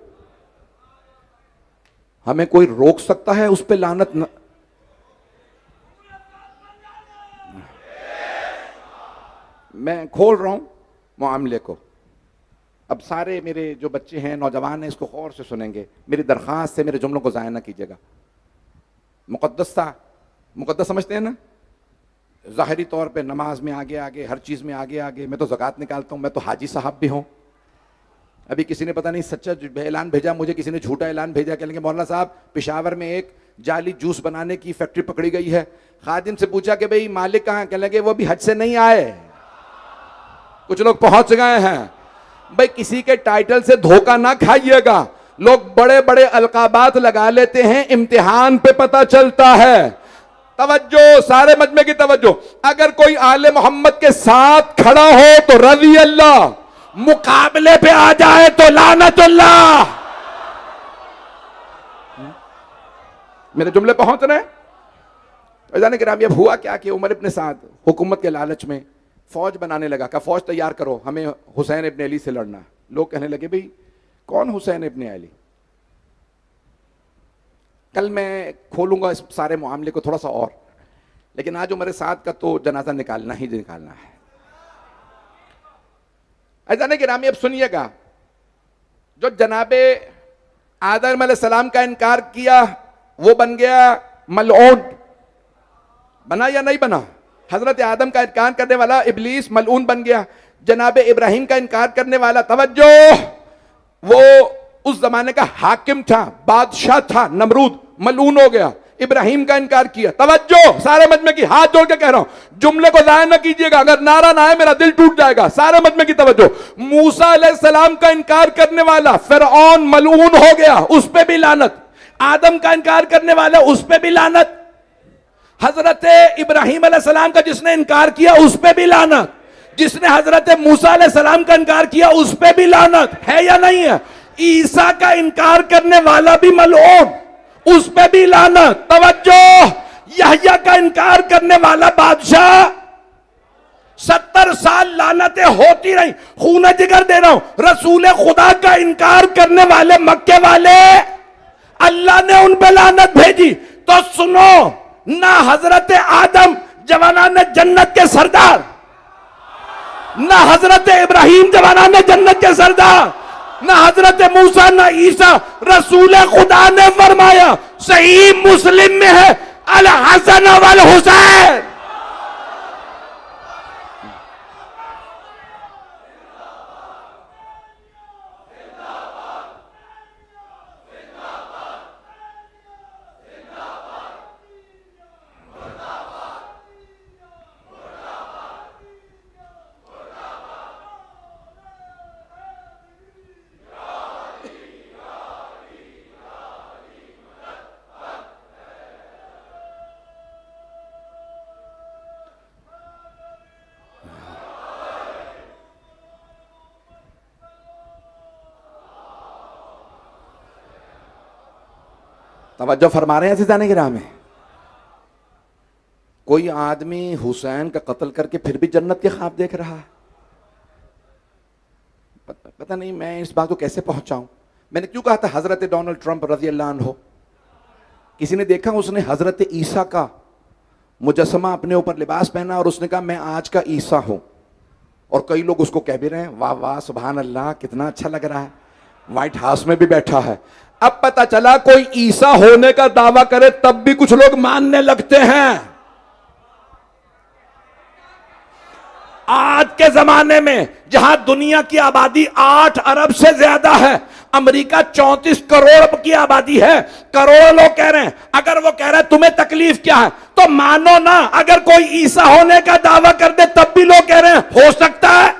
हमें कोई रोक सकता है उस पे लानत न... मैं खोल रहा हूं मामले को। अब सारे मेरे जो बच्चे हैं, नौजवान हैं, इसको गौर से सुनेंगे। मेरी दरख्वास्त से मेरे जुमलों को ज़ाया ना कीजिएगा। मुक़द्दस था, मुक़द्दस समझते हैं ना, ज़ाहिरी तौर पे नमाज में आगे आगे, हर चीज़ में आगे आगे। मैं तो ज़कात निकालता हूँ, मैं तो हाजी साहब भी हूँ। अभी किसी ने पता नहीं सच्चा ऐलान भेजा मुझे, किसी ने झूठा ऐलान भेजा। कह लेंगे मौलाना साहब पेशावर में एक जाली जूस बनाने की फैक्ट्री पकड़ी गई है। खादिम से पूछा कि भाई मालिक कहाँ? कह लेंगे वो भी हज से नहीं आए, कुछ लोग पहुंच गए हैं। भाई किसी के टाइटल से धोखा ना खाइएगा। लोग बड़े बड़े अलकाबात लगा लेते हैं, इम्तिहान पे पता चलता है। तवज्जो, सारे मजमे की तवज्जो। अगर कोई आले मोहम्मद के साथ खड़ा हो तो रज़ी अल्लाह, मुकाबले पे आ जाए तो लानतुल्लाह। मेरे जुमले पहुंच रहे हैं। जाने के नाम अब हुआ क्या कि उमर इब्न साद हुकूमत के लालच में फौज बनाने लगा। कहा फौज तैयार करो, हमें हुसैन इब्न अली से लड़ना है। लोग कहने लगे भाई कौन हुसैन इब्ने अली। कल मैं खोलूंगा इस सारे मामले को थोड़ा सा और, लेकिन आज उमर साद का तो जनाजा निकालना ही निकालना है। अज़ान गिरामी अब सुनिएगा, जो जनाबे आदम अलैहिस्सलाम का इनकार किया वो बन गया मलऊन, बना या नहीं बना? हजरत आदम का इनकार करने वाला इब्लीस मलऊन बन गया। जनाबे इब्राहिम का इनकार करने वाला, तवज्जो, वो उस जमाने का हाकिम था, बादशाह था, नमरूद, मलऊन हो गया। इब्राहिम का इनकार किया। तवज्जो सारे मजमे की, हाथ जोड़ के कह रहा हूं, जुमले को जाया ना कीजिएगा, अगर नारा ना आए मेरा दिल टूट जाएगा। सारे मजमे की तवज्जो। मूसा अलैहिस्सलाम का इनकार करने वाला फिरऔन मलऊन हो गया, उस पे भी लानत। आदम का इनकार करने वाला, उस पे भी लानत। हजरत इब्राहिम अलैहिस्सलाम का जिसने इनकार किया उस पे भी लानत। जिसने हजरत मूसा अलैहिस्सलाम का इनकार किया उस पे भी लानत है या नहीं है? ईसा का इनकार करने वाला भी मलऊन, उस पे भी लानत। तवज्जो, यहया का इनकार करने वाला बादशाह, 70 साल लानतें होती रही। खून जिगर दे रहा हूं, रसूल खुदा का इनकार करने वाले मक्के वाले, अल्लाह ने उन पे लानत भेजी। तो सुनो, ना हजरत आदम जवानान जन्नत के सरदार, ना हजरत इब्राहिम जवानान जन्नत के सरदार, ना हजरत मूसा, ना ईसा। रसूल खुदा ने फरमाया, सही मुस्लिम में है, अल हसन वल हुसैन। तवज्जो फरमा रहे हैं अज़ीज़ान गिरामी। कोई आदमी हुसैन का कत्ल करके फिर भी जन्नत के ख्वाब देख रहा है। पता नहीं मैं इस बात को कैसे पहुंचाऊं। मैंने क्यों कहा था हजरत डोनाल्ड ट्रंप रज़ी अल्लाह अन्हु, किसी ने देखा उसने हजरत ईसा का मुजस्समा अपने ऊपर लिबास पहना और उसने कहा मैं आज का ईसा हूं। और कई लोग उसको कह भी रहे हैं, वाह वाह सुभान अल्लाह, कितना अच्छा लग रहा है। व्हाइट हाउस में भी बैठा है। अब पता चला कोई ईसा होने का दावा करे तब भी कुछ लोग मानने लगते हैं। आज के जमाने में जहां दुनिया की आबादी 8 अरब से ज्यादा है, अमेरिका 34 करोड़ की आबादी है, करोड़ों लोग कह रहे हैं, अगर वो कह रहे हैं तुम्हें तकलीफ क्या है तो मानो ना। अगर कोई ईसा होने का दावा कर दे तब भी लोग कह रहे हैं हो सकता है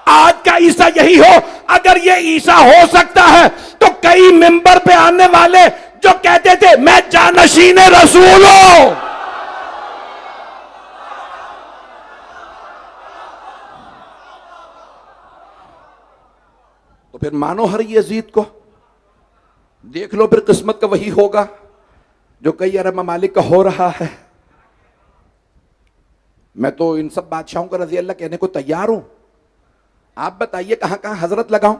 आज का ईसा यही हो। अगर ये ईसा हो सकता है तो कई मिंबर पे आने वाले जो कहते थे मैं जानशीन रसूल हूं, तो फिर मानो हर यजीद को, देख लो फिर किस्मत का वही होगा जो कई अरब ममालिक का हो रहा है। मैं तो इन सब बादशाहों का रजी अल्लाह कहने को तैयार हूं। आप बताइए कहां कहां हजरत लगाऊं?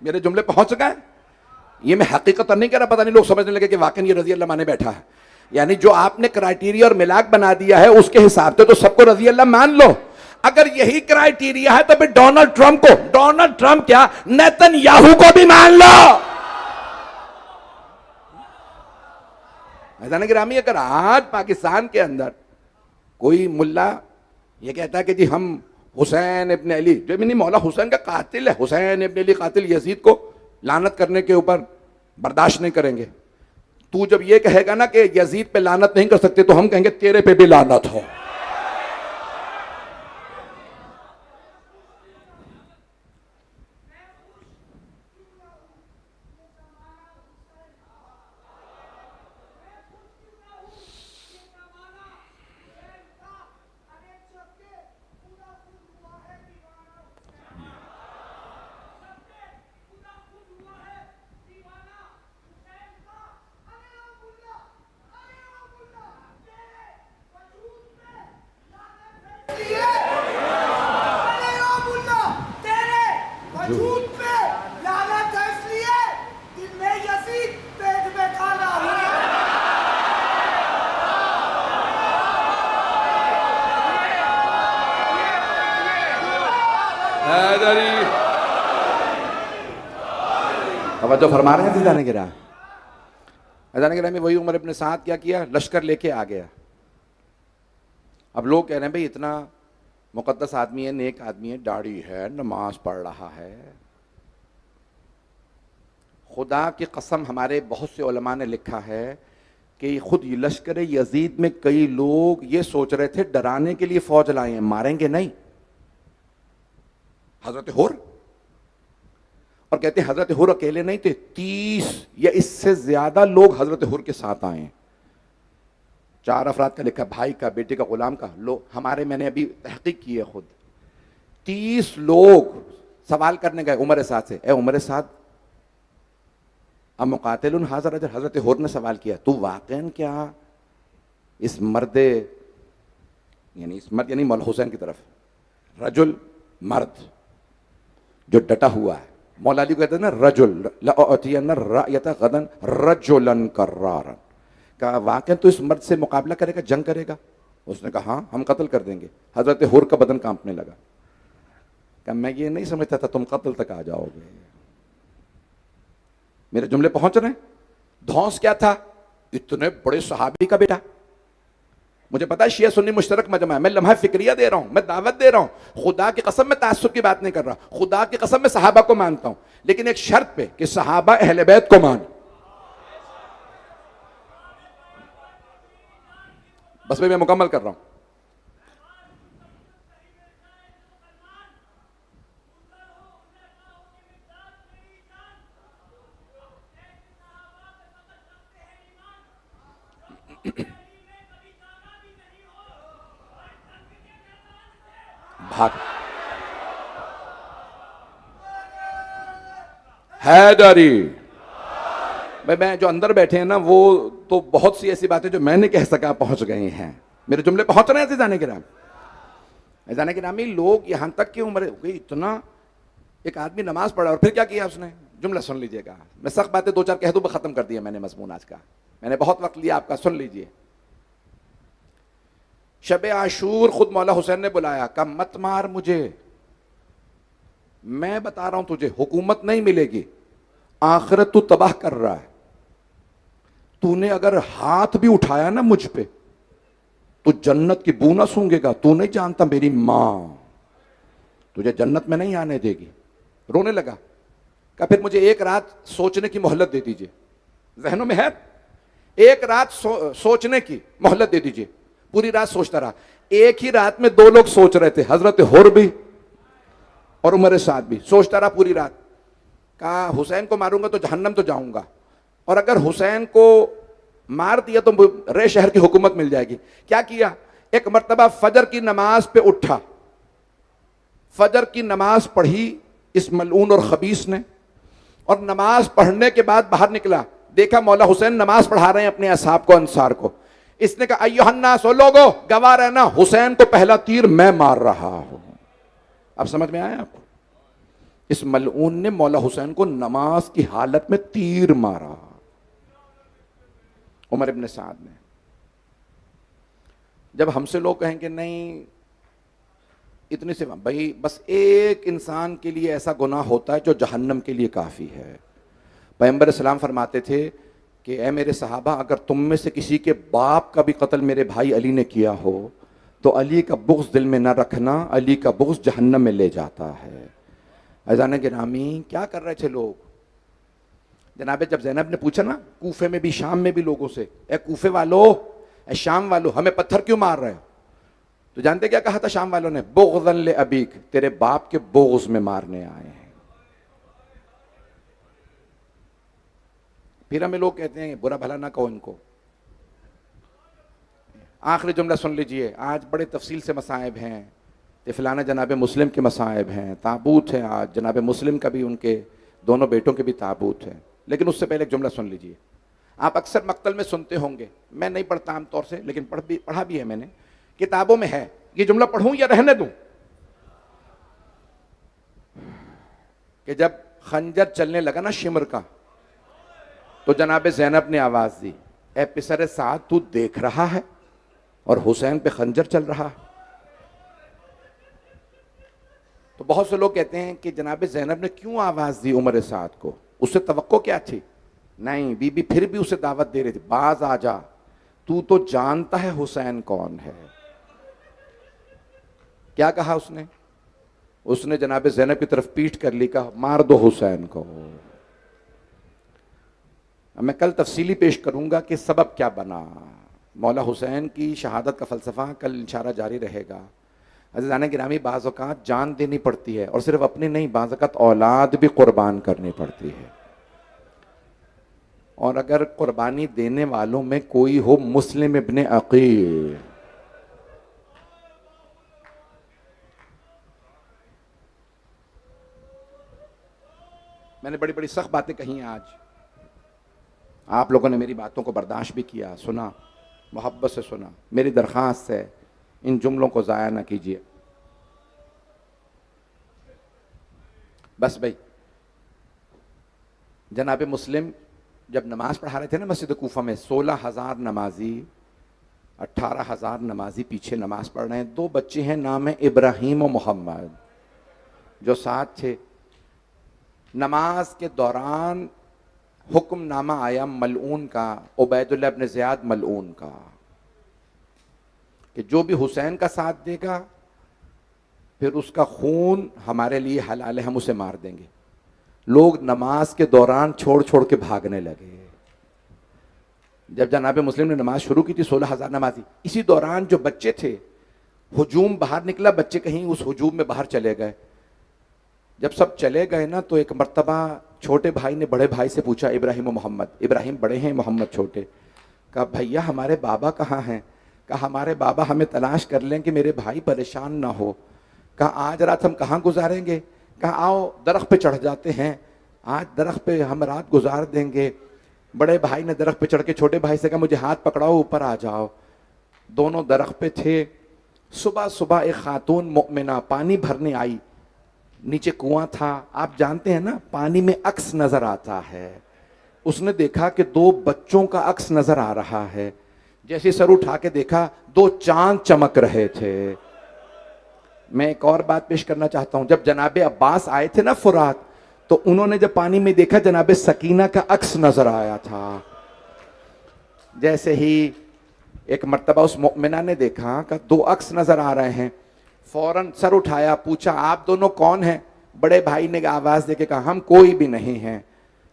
मेरे जुमले पहुंच गए? ये मैं हकीकत नहीं कह रहा, पता नहीं लोग समझने लगे कि वाकई ये रजी अल्लाह माने बैठा है। यानी जो आपने क्राइटेरिया और मिलाक बना दिया है उसके हिसाब से तो सबको रजी अल्लाह मान लो। अगर यही क्राइटेरिया है तो फिर डोनाल्ड ट्रंप को, डोनाल्ड ट्रंप क्या नेतन्याहू को भी मान लो। ऐसा गिरामी, अगर आज पाकिस्तान के अंदर कोई मुल्ला ये कहता है कि जी हम हुसैन इब्न अली, जो नहीं मौला हुसैन का कातिल है, हुसैन इब्न अली कातिल यजीद को लानत करने के ऊपर बर्दाश्त नहीं करेंगे। तू जब ये कहेगा ना कि यजीद पे लानत नहीं कर सकते तो हम कहेंगे तेरे पे भी लानत हो। झूठ पे लानत है इसलिए कि मैं यजीद पेट में खाना हूं। तवज्जो फरमा रहे हैं दीदाने गिरा। अजान गिरा में वही उमर इब्न साद क्या किया, लश्कर लेके आ गया। अब लोग कह रहे हैं भाई इतना मुकद्दस आदमी है, नेक आदमी है, दाढ़ी है, नमाज पढ़ रहा है। खुदा की कसम हमारे बहुत से उलमा ने लिखा है कि खुद लश्कर यजीद में कई लोग ये सोच रहे थे डराने के लिए फौज लाए हैं, मारेंगे नहीं। हजरत हुर, और कहते हैं हजरत हुर अकेले नहीं थे, 30 या इससे ज्यादा लोग हजरत हुर के साथ आए हैं। 4 अफराद का लिखा, भाई का, बेटे का, गुलाम का। लो हमारे, मैंने अभी तहकीक की है खुद, 30 लोग सवाल करने गए उमर साद से, ए उमर साद अब मुकातिलुन हाज़र अजर। हजरत हुर ने सवाल किया, तू वाकईन क्या इस मर्द, यानी इस मर्द यानी मौला हुसैन की तरफ, रजुल मर्द जो डटा हुआ है, मौला अली को कहते हैं ना रजुल, लअतियन रायता गदन रजुलन कर्रारन, कहा वाकई तो इस मर्द से मुकाबला करेगा, जंग करेगा? उसने कहा हाँ, हम कत्ल कर देंगे। हजरत हुर का बदन कांपने लगा, कहा मैं ये नहीं समझता था तुम कत्ल तक आ जाओगे। मेरे जुमले पहुंच रहे हैं? धौंस क्या था, इतने बड़े सहाबी का बेटा। मुझे पता है शिया सुन्नी मुश्तरक मजमा है, मैं लम्हा फिक्रिया दे रहा हूं, मैं दावत दे रहा हूं। खुदा की कसम में तासुब की बात नहीं कर रहा, खुदा की कसम में सहाबा को मानता हूं, लेकिन एक शर्त पे कि सहाबा अहले बैत को मान। बस मैं मुकम्मल कर रहा हूं। भाग हैदरी भाई, मैं जो अंदर बैठे हैं ना, वो तो बहुत सी ऐसी बातें जो मैं नहीं कह सका पहुंच गए हैं। मेरे जुमले पहुंच रहे हैं जाने के नाम, जाने के नाम ही लोग यहां तक की उम्र हो गई, इतना एक आदमी नमाज पढ़ा और फिर क्या किया उसने, जुमला सुन लीजिएगा। मैं सख्त बातें 2-4 कह दूं, खत्म कर दिया मैंने मजमून आज का, मैंने बहुत वक्त लिया आपका, सुन लीजिए। शबे आशूर खुद मौला हुसैन ने बुलाया, कहा मत मार मुझे, मैं बता रहा हूं तुझे हुकूमत नहीं मिलेगी, आखिरत तू तबाह कर रहा है। तूने अगर हाथ भी उठाया ना मुझ पे तो जन्नत की बू ना सूंघेगा। तू नहीं जानता मेरी मां तुझे जन्नत में नहीं आने देगी। रोने लगा, कहा फिर मुझे एक रात सोचने की मोहलत दे दीजिए। जहनों में है, एक रात सोचने की मोहलत दे दीजिए। पूरी रात सोचता रहा। एक ही रात में 2 लोग सोच रहे थे, हजरत हुर भी और उमर साद भी। सोचता रहा पूरी रात, कहा हुसैन को मारूंगा तो जहन्नम तो जाऊंगा, और अगर हुसैन को मार दिया तो रे शहर की हुकूमत मिल जाएगी। क्या किया, एक मर्तबा फजर की नमाज पे उठा, फजर की नमाज पढ़ी इस मलऊन और खबीस ने, और नमाज पढ़ने के बाद बाहर निकला, देखा मौला हुसैन नमाज पढ़ा रहे हैं अपने असहाब को, अंसार को। इसने कहा अय्युहन्नास, ओ लोगो गवाह रहना, हुसैन को पहला तीर मैं मार रहा हूं। अब समझ में आया आपको? इस मलऊन ने मौला हुसैन को नमाज की हालत में तीर मारा, उमर इब्न साद ने। जब हमसे लोग कहेंगे नहीं इतनी से, भाई बस एक इंसान के लिए ऐसा गुनाह होता है जो जहन्नम के लिए काफी है। पैगंबर सलाम फरमाते थे कि ए मेरे सहाबा, अगर तुम में से किसी के बाप का भी कत्ल मेरे भाई अली ने किया हो तो अली का बुग़्ज़ दिल में न रखना, अली का बुग़्ज़ जहन्नम में ले जाता है। अज़ान गिरामी, क्या कर रहे थे लोग? जनाबे जब ज़ैनब ने पूछा ना, कूफे में भी शाम में भी लोगों से, ए कूफे वालों, ए शाम वालों, हमें पत्थर क्यों मार रहे हो? तो जानते क्या कहा था शाम वालों ने? बुग़्ज़न ले अबीक, तेरे बाप के बुग़्ज़ में मारने आए हैं। फिर हमें लोग कहते हैं बुरा भला ना कहो इनको। आखिरी जुमला सुन लीजिए, आज बड़े तफसील से मसाइब हैं, तिफलाना जनाब मुस्लिम के मसाइब हैं, ताबूत है आज, जनाब मुस्लिम का भी, उनके दोनों बेटों के भी ताबूत है। लेकिन उससे पहले एक जुमला सुन लीजिए। आप अक्सर मक्तल में सुनते होंगे, मैं नहीं पढ़ता आम तौर से, लेकिन पढ़ा भी है मैंने, किताबों में है। ये जुमला पढ़ूं या रहने दूं? कि जब खंजर चलने लगा ना शिमर का, तो जनाब ज़ैनब ने आवाज दी, ए पिसर साद तू देख रहा है और हुसैन पे खंजर चल रहा है। तो बहुत से लोग कहते हैं कि जनाब ज़ैनब ने क्यों आवाज दी उमर साद को, उससे तवक्को क्या थी? नहीं, बीबी फिर भी उसे दावत दे रही थी, बाज आ जा, तू तो जानता है हुसैन कौन है। क्या कहा उसने? उसने जनाब ज़ैनब की तरफ पीठ कर ली, कहा मार दो हुसैन को। मैं कल तफसीली पेश करूंगा कि सबब क्या बना। मौला हुसैन की शहादत का फलसफा कल इंशाअल्लाह जारी रहेगा। अज़ीज़ान गिरामी, बाज़ औक़ात जान देनी पड़ती है, और सिर्फ अपनी नहीं, बाज़ औक़ात औलाद भी कुर्बान करनी पड़ती है। और अगर कुर्बानी देने वालों में कोई हो मुस्लिम इब्ने अकील, मैंने बड़ी बड़ी सख्त बातें कही हैं आज, आप लोगों ने मेरी बातों को बर्दाश्त भी किया, सुना, मोहब्बत से सुना। मेरी दरख्वास्त है इन जुमलों को ज़ाया ना कीजिए। बस भाई, जनाब मुस्लिम जब नमाज पढ़ा रहे थे ना मस्जिद कूफा में, 16,000 नमाजी, 18,000 नमाजी पीछे नमाज पढ़ रहे हैं। 2 बच्चे हैं, नाम है इब्राहिम और मोहम्मद, जो साथ थे। नमाज के दौरान हुक्मनामा आया मलऊन का, उबैदुल्लाह इब्न ज़ियाद मलऊन का, कि जो भी हुसैन का साथ देगा फिर उसका खून हमारे लिए हलाल है, हम उसे मार देंगे। लोग नमाज के दौरान छोड़ छोड़ के भागने लगे। जब जनाब मुस्लिम ने नमाज शुरू की थी, 16,000 नमाजी, इसी दौरान जो बच्चे थे, हुजूम बाहर निकला, बच्चे कहीं उस हुजूम में बाहर चले गए। जब सब चले गए ना, तो एक मर्तबा छोटे भाई ने बड़े भाई से पूछा, इब्राहिम और मोहम्मद, इब्राहिम बड़े हैं, मोहम्मद छोटे। कहा भैया हमारे बाबा कहाँ हैं? कहा हमारे बाबा हमें तलाश कर लें कि मेरे भाई परेशान ना हो। कहा आज रात हम कहाँ गुजारेंगे? कहा आओ दरख्त पे चढ़ जाते हैं, आज दरख्त पे हम रात गुजार देंगे। बड़े भाई ने दरख्त पे चढ़ के छोटे भाई से कहा मुझे हाथ पकड़ाओ, ऊपर आ जाओ। दोनों दरख्त पे थे। सुबह सुबह एक खातून मोमिना पानी भरने आई, नीचे कुआं था, आप जानते हैं ना पानी में अक्स नजर आता है। उसने देखा कि 2 बच्चों का अक्स नजर आ रहा है। जैसे सर उठा के देखा, 2 चांद चमक रहे थे। मैं एक और बात पेश करना चाहता हूं, जब जनाबे अब्बास आए थे ना फुरात, तो उन्होंने जब पानी में देखा, जनाबे सकीना का अक्स नजर आया था। जैसे ही एक मर्तबा उस मोमिना ने देखा कि 2 अक्स नजर आ रहे हैं, फौरन सर उठाया, पूछा आप दोनों कौन हैं? बड़े भाई ने आवाज देके कहा हम कोई भी नहीं हैं।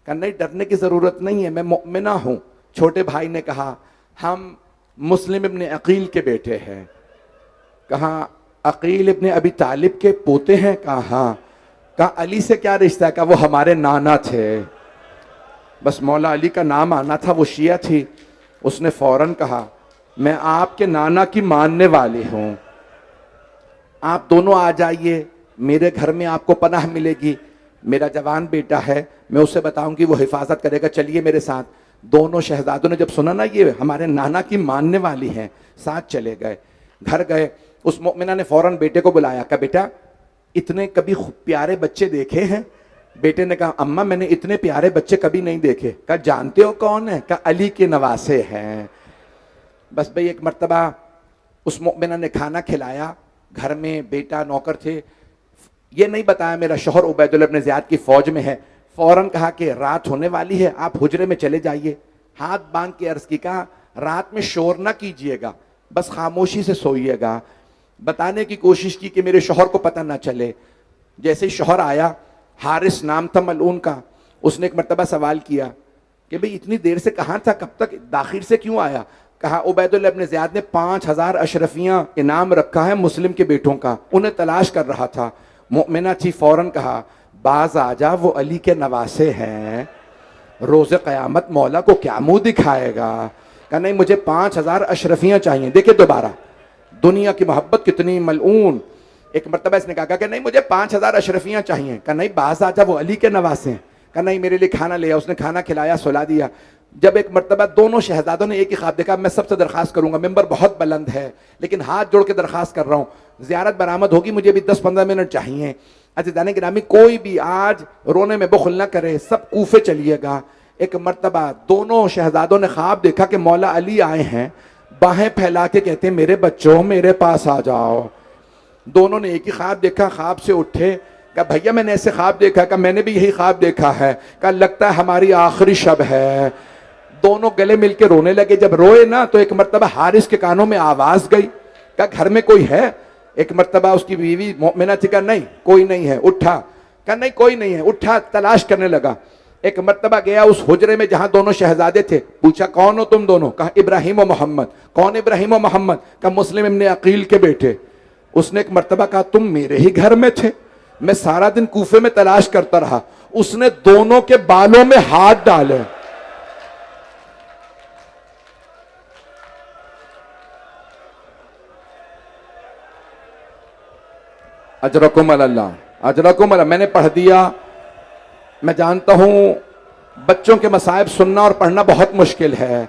कहा नहीं, डरने की जरूरत नहीं है, मैं मोमिना हूं। छोटे भाई ने कहा हम मुस्लिम इब्ने अकील के बेटे हैं। कहा अकील इब्ने अबी तालिब के पोते हैं? कहा हाँ। कहा अली से क्या रिश्ता? कहा वो हमारे नाना थे। बस मौला अली का नाम आना था, वो शिया थी। उसने फौरन कहा मैं आपके नाना की मानने वाली हूं, आप दोनों आ जाइए, मेरे घर में आपको पनाह मिलेगी। मेरा जवान बेटा है, मैं उसे बताऊंगी, वो हिफाजत करेगा, चलिए मेरे साथ। दोनों शहजादों ने जब सुना ना ये हमारे नाना की मानने वाली हैं, साथ चले गए। घर गए, उस मोमिना ने फौरन बेटे को बुलाया, कहा बेटा इतने कभी प्यारे बच्चे देखे हैं? बेटे ने कहा अम्मा मैंने इतने प्यारे बच्चे कभी नहीं देखे। कहा जानते हो कौन है? कहा अली के नवासे हैं। बस भाई एक मर्तबा उस मोमिना ने खाना खिलाया, घर में बेटा नौकर थे। ये नहीं बताया मेरा शौहर उबैदुल्लाह इब्न ज़ियाद की फौज में है। फौरन कहा कि रात होने वाली है, आप हुजरे में चले जाइए। हाथ बांध के अर्ज की, कहा रात में शोर ना कीजिएगा, बस खामोशी से सोइएगा। बताने की कोशिश की कि मेरे शौहर को पता ना चले। जैसे ही शौहर आया, हारिस नाम था मलऊन का, उसने एक मर्तबा सवाल किया कि भाई इतनी देर से कहाँ था, कब तक दाखिल से क्यों आया? कहा उबैदुल्लाह इब्न ज़ियाद ने 5,000 अशरफियां इनाम रखा है मुस्लिम के बेटों का, उन्हें तलाश कर रहा था। मोमिना थी, फौरन कहा बाज आजा, वो अली के नवासे हैं, रोज़े क़यामत मौला को क्या मुंह दिखाएगा? कहा नहीं मुझे 5,000 अशरफियां चाहिए। देखिए दोबारा दुनिया की मोहब्बत कितनी मलऊन। एक मर्तबा इसने कहा कि नहीं मुझे 5,000 अशरफियां चाहिए। कहा नहीं बाज आजा, वो अली के नवासे हैं। कहा नहीं मेरे लिए खाना ले आओ। उसने खाना खिलाया, सुला दिया। जब एक मर्तबा दोनों शहजादों ने एक ही ख्वाब देखा, मैं सबसे दरखास्त करूंगा, मेंबर बहुत बुलंद है लेकिन हाथ जोड़ के दरखास्त कर रहा हूं, ज़ियारत बरामद होगी, मुझे भी 10-15 मिनट चाहिए। अज़ीज़ान गिरामी, कोई भी आज रोने में बुखल न करे, सब कूफे चलिएगा। एक मर्तबा दोनों शहजादों ने ख्वाब देखा कि मौला अली आए हैं, बाहें फैला के कहते हैं मेरे बच्चों मेरे पास आ जाओ। दोनों ने एक ही ख्वाब देखा, ख्वाब से उठे, कहा भैया मैंने ऐसे ख्वाब देखा, कहा मैंने भी यही ख्वाब देखा है, कहा लगता है हमारी आखिरी शब है। दोनों गले मिलके रोने लगे। जब रोए ना तो एक मर्तबा हारिस के कानों में आवाज गई, कहा घर में कोई है? एक मर्तबा उसकी बीवी मोमिना थी, कहा नहीं कोई नहीं है। उठा, कहा नहीं कोई नहीं है। उठा, तलाश करने लगा। एक मर्तबा गया उस हुजरे में जहां दोनों शहजादे थे, पूछा कौन हो तुम दोनों? कहा इब्राहिम और मोहम्मद। कौन इब्राहिम और मोहम्मद? कहा मुस्लिम इब्ने अकील के बेटे। उसने एक मर्तबा कहा तुम मेरे ही घर में थे, मैं सारा दिन कूफे में तलाश करता रहा। उसने दोनों के बालों में हाथ डाले। अजरकुम अल्लाह, अजरकुम अल्लाह। मैंने पढ़ दिया। मैं जानता हूं बच्चों के मसाइब सुनना और पढ़ना बहुत मुश्किल है।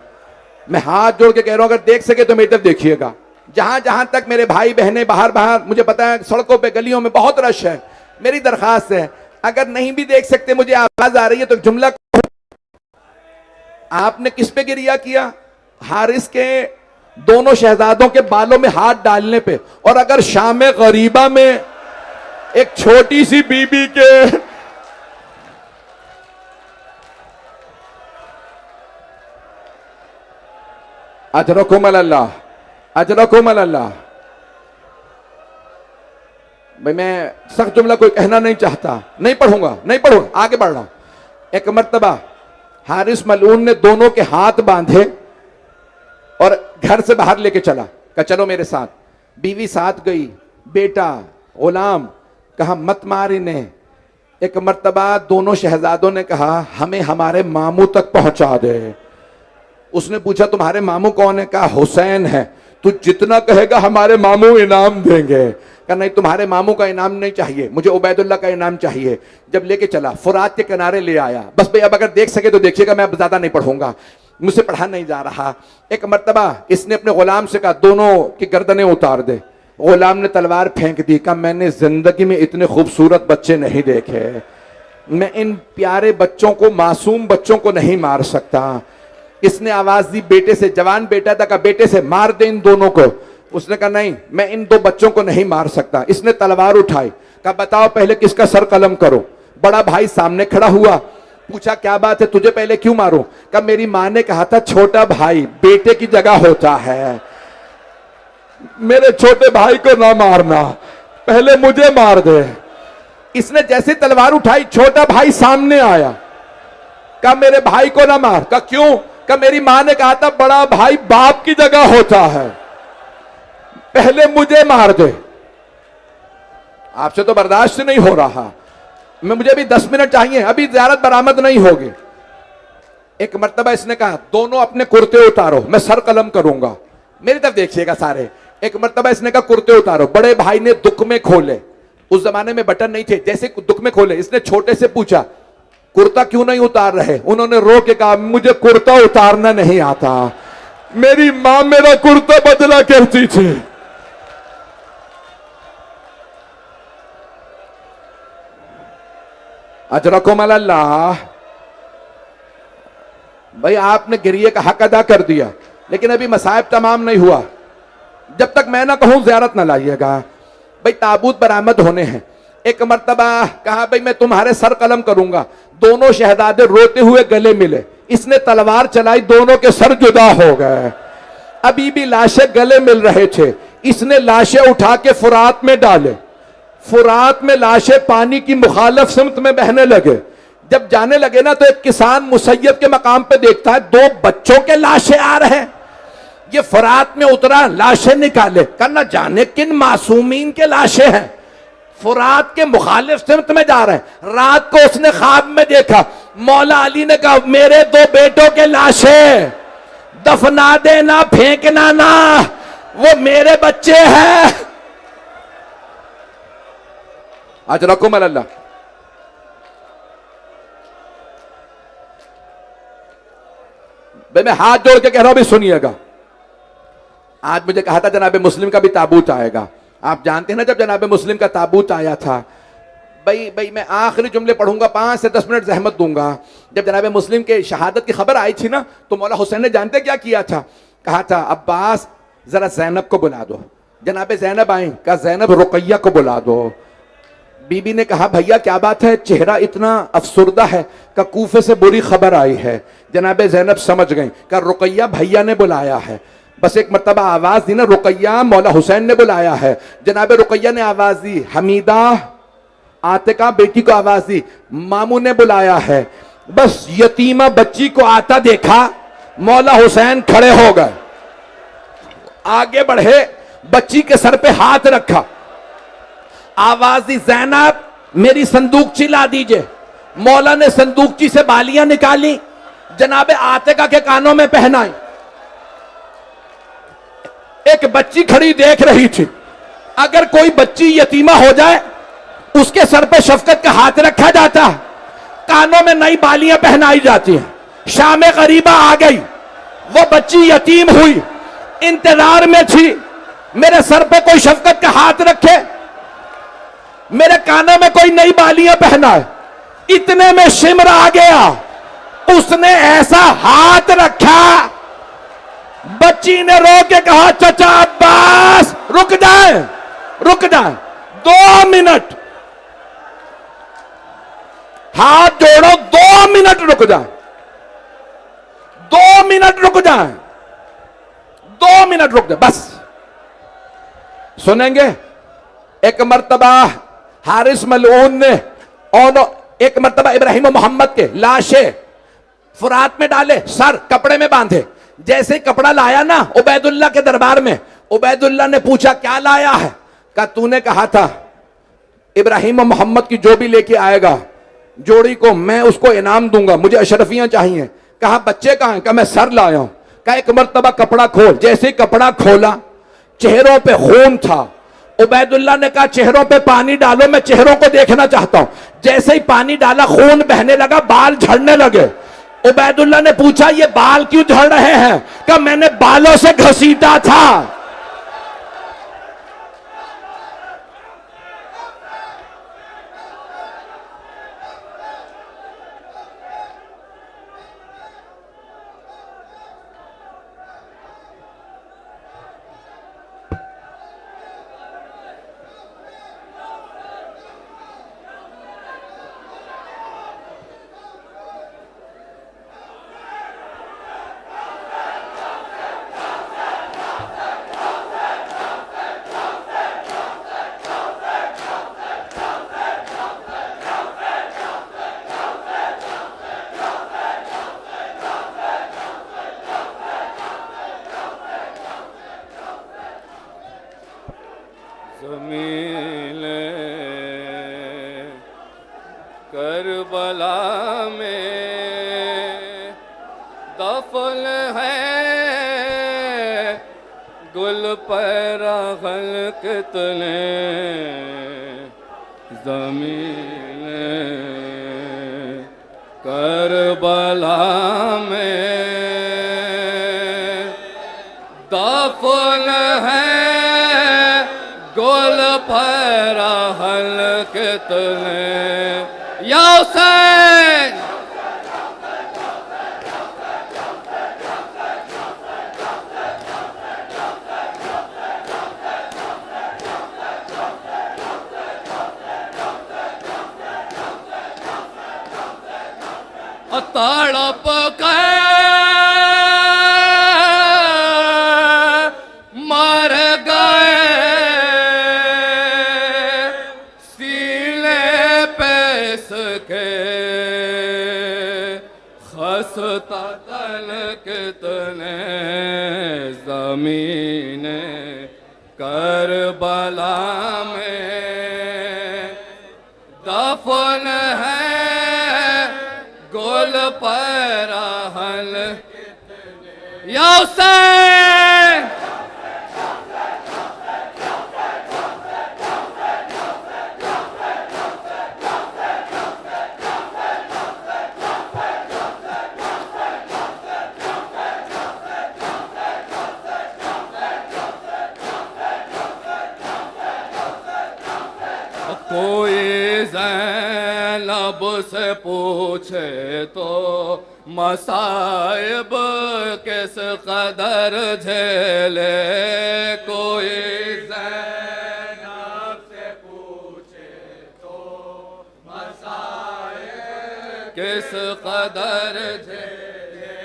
मैं हाथ जोड़ के कह रहा हूं अगर देख सके तो मेरी तरफ देखिएगा। जहां जहां तक मेरे भाई बहनें बाहर बाहर, मुझे पता है सड़कों पे गलियों में बहुत रश है, मेरी दरखास्त है अगर नहीं भी देख सकते, मुझे आवाज आ रही है तो जुमला आपने किस पे गिरिया किया? हारिस के दोनों शहजादों के बालों में हाथ डालने पे। और अगर शाम गरीबा में एक छोटी सी बीबी के अजरकुम अल्लाह, अजरकुम अल्लाह। भाई मैं सख्त जुमला कोई कहना नहीं चाहता, नहीं पढ़ूंगा, नहीं पढ़ूंगा, आगे बढ़ रहा हूं। एक मर्तबा हारिस मलून ने दोनों के हाथ बांधे और घर से बाहर लेके चला, कहा चलो मेरे साथ। बीवी साथ गई, बेटा गुलाम, कहा मत मार इन्हें। एक मर्तबा दोनों शहजादों ने कहा हमें हमारे मामू तक पहुंचा दे। उसने पूछा तुम्हारे मामू कौन है? कहा हुसैन है। तू जितना कहेगा हमारे मामू इनाम देंगे। कहा नहीं तुम्हारे मामू का इनाम नहीं चाहिए, मुझे उबैदुल्ला का इनाम चाहिए। जब लेके चला फुरात के किनारे ले आया। बस भाई अब अगर देख सके तो देखिएगा, मैं अब ज्यादा नहीं पढ़ूंगा, मुझसे पढ़ा नहीं जा रहा। एक मर्तबा इसने अपने गुलाम से कहा दोनों की गर्दनें उतार दे। गुलाम ने तलवार फेंक दी। कहा मैंने जिंदगी में इतने खूबसूरत बच्चे नहीं देखे, मैं इन प्यारे बच्चों को, मासूम बच्चों को नहीं मार सकता। इसने आवाज दी बेटे से, जवान बेटा था, कहा बेटे से मार दे इन दोनों को। उसने कहा नहीं मैं इन दो बच्चों को नहीं मार सकता। इसने तलवार उठाई, कहा बताओ पहले किसका सर कलम करो। बड़ा भाई सामने खड़ा हुआ, पूछा क्या बात है, तुझे पहले क्यों मारूं? कहा मेरी मां ने कहा था छोटा भाई बेटे की जगह होता है, मेरे छोटे भाई को ना मारना, पहले मुझे मार दे। इसने जैसे तलवार उठाई, छोटा भाई सामने आया, कहा मेरे भाई को ना मार। कहा क्यों? कहा मेरी मां ने कहा था बड़ा भाई बाप की जगह होता है, पहले मुझे मार दे। आपसे तो बर्दाश्त नहीं हो रहा, मुझे भी 10 मिनट चाहिए, अभी ज़ियारत बरामद नहीं होगी। एक मर्तबा इसने कहा दोनों अपने कुर्ते उतारो, मैं सर कलम करूंगा। मेरी तरफ देखिएगा सारे। एक मर्तबा इसने कहा कुर्ते उतारो। बड़े भाई ने दुकमे खोले, उस जमाने में बटन नहीं थे, जैसे दुकमे खोले इसने छोटे से पूछा कुर्ता क्यों नहीं उतार रहे? उन्होंने रो के कहा मुझे कुर्ता उतारना नहीं आता, मेरी मां मेरा कुर्ता बदला करती थी। अजरकुम अल्लाह। भाई आपने गिरिए का हक अदा कर दिया, लेकिन अभी मसाइब तमाम नहीं हुआ। जब तक मैं ना कहूं ज़ियारत ना लाइएगा। भाई ताबूत बरामद होने हैं। एक मर्तबा कहा भाई मैं तुम्हारे सर कलम करूंगा। दोनों शहजादे रोते हुए गले मिले, इसने तलवार चलाई, दोनों के सर जुदा हो गए। अभी भी लाशें गले मिल रहे थे, इसने लाशें उठा के फुरात में डाले। फुरात में लाशें पानी की मुखालिफ सिमत में बहने लगे। जब जाने लगे ना तो एक किसान मुसैयद के मकाम पे देखता है 2 बच्चों के लाशें आ रहे हैं। ये फुरात में उतरा, लाशें निकाले, करना जाने किन मासूमीन के लाशें हैं, फुरात के मुखालिफ सिमत में जा रहे हैं। रात को उसने ख्वाब में देखा, मौला अली ने कहा मेरे 2 बेटों के लाशें दफना देना, फेंकना ना, वो मेरे बच्चे हैं। अजरकुम अल्लाह। भाई मैं हाथ जोड़ के कह रहा हूं, भी सुनिएगा। आज मुझे कहा था जनाब मुस्लिम का भी ताबूत आएगा। आप जानते हैं ना जब जनाब मुस्लिम का ताबूत आया था, भाई मैं आखिरी जुमले पढ़ूंगा, 5 से 10 मिनट जहमत दूंगा। जब जनाब मुस्लिम के शहादत की खबर आई थी ना, तो मौला हुसैन ने जानते क्या किया था? कहा था अब्बास जरा जैनब को बुला दो। जनाब जैनब आई, कहा जैनब रुकैया को बुला दो। बीबी ने कहा भैया क्या बात है, चेहरा इतना अफसुर्दा है? का कूफे से बुरी खबर आई है। जनाब जैनब समझ गई, कहा रुकैया भैया ने बुलाया है। बस एक मर्तबा आवाज दी ना, रुकैया मौला हुसैन ने बुलाया है। जनाब रुकैया ने आवाज दी, हमीदा आतिका बेटी को आवाज दी, मामू ने बुलाया है। बस यतीमा बच्ची को आता देखा, मौला हुसैन खड़े हो गए, आगे बढ़े, बच्ची के सर पे हाथ रखा, आवाज दी जैनब मेरी संदूकची ला दीजिए। मौला ने संदूकची से बालियां निकाली, जनाब आतिका के कानों में पहनाई। एक बच्ची खड़ी देख रही थी। अगर कोई बच्ची यतीमा हो जाए, उसके सर पे शफकत का हाथ रखा जाता है, कानों में नई बालियां पहनाई जाती हैं। शाम गरीबा आ गई, वो बच्ची यतीम हुई, इंतजार में थी मेरे सर पे कोई शफकत का हाथ रखे, मेरे कानों में कोई नई बालियां पहनाए। इतने में शिमर आ गया, उसने ऐसा हाथ रखा, बच्ची ने रो के कहा चचा अब्बास रुक जाए, रुक जाए, 2 मिनट, हाथ जोड़ो, 2 मिनट रुक जाए, 2 मिनट रुक जाए, 2 मिनट रुक जाए बस। सुनेंगे? एक मर्तबा हारिस मलऊन ने और एक मर्तबा इब्राहिम मोहम्मद के लाशें फुरात में डाले, सर कपड़े में बांधे। जैसे ही कपड़ा लाया ना उबैदुल्ला के दरबार में, उबैदुल्ला ने पूछा क्या लाया है? कहा तूने कहा था इब्राहिम मोहम्मद की जो भी लेके आएगा जोड़ी को मैं उसको इनाम दूंगा, मुझे अशरफियां चाहिए। कहा बच्चे कहां हैं? कहा मैं सर लाया हूं। कहा एक मर्तबा कपड़ा खोल। जैसे ही कपड़ा खोला, चेहरों पे खून था। उबैदुल्ला ने कहा चेहरों पे पानी डालो, मैं चेहरों को देखना चाहता हूं। जैसे ही पानी डाला, खून बहने लगा, बाल झड़ने लगे। उबैदुल्ला ने पूछा ये बाल क्यों झड़ रहे हैं? कहा मैंने बालों से घसीटा था। ज़मीने करबला में दफन है गुल पैरा खल्क तने। ज़मीने करबला में दफन है गोल पैरा हल्क तने। या हुसैन तड़प के मर गए सीने पे सके खस्ता तलक तने। ज़मीने करबला में दफन है गोल पैरा हल। या हुसैन कोई ज़ैनब से पूछे तो मसाइब किस कदर झेले, कोई ज़ैनब से पूछे तो मसाइब किस कदर झेले,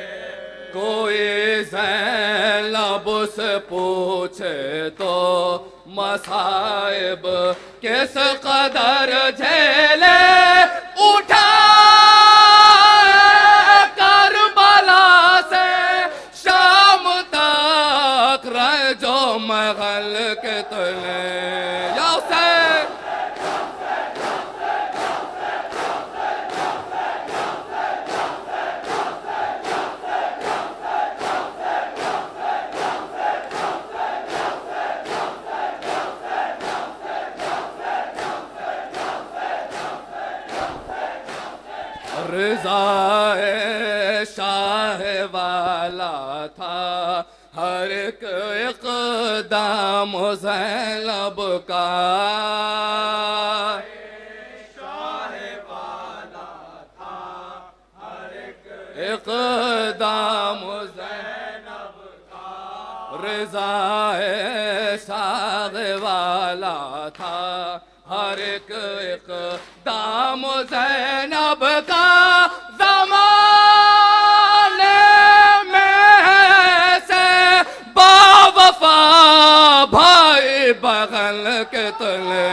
कोई ज़ैनब से पूछे तो मसाइब किस कदर झेले, उठा करबला से शाम तक रह जो महल के तले, या से रज़ाए शाह वाला था हर एक इक़दाम ज़ैनब का, शाह वाला था हर एक इक़दाम ज़ैनब का, रज़ाए शाह वाला था हर एक इक़दाम ज़ैनब का, ज़माने में से बावफा भाई बगल के तले,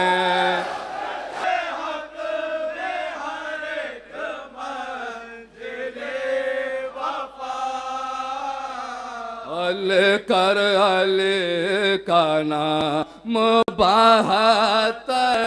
अल कर अल का नाम बहत्तर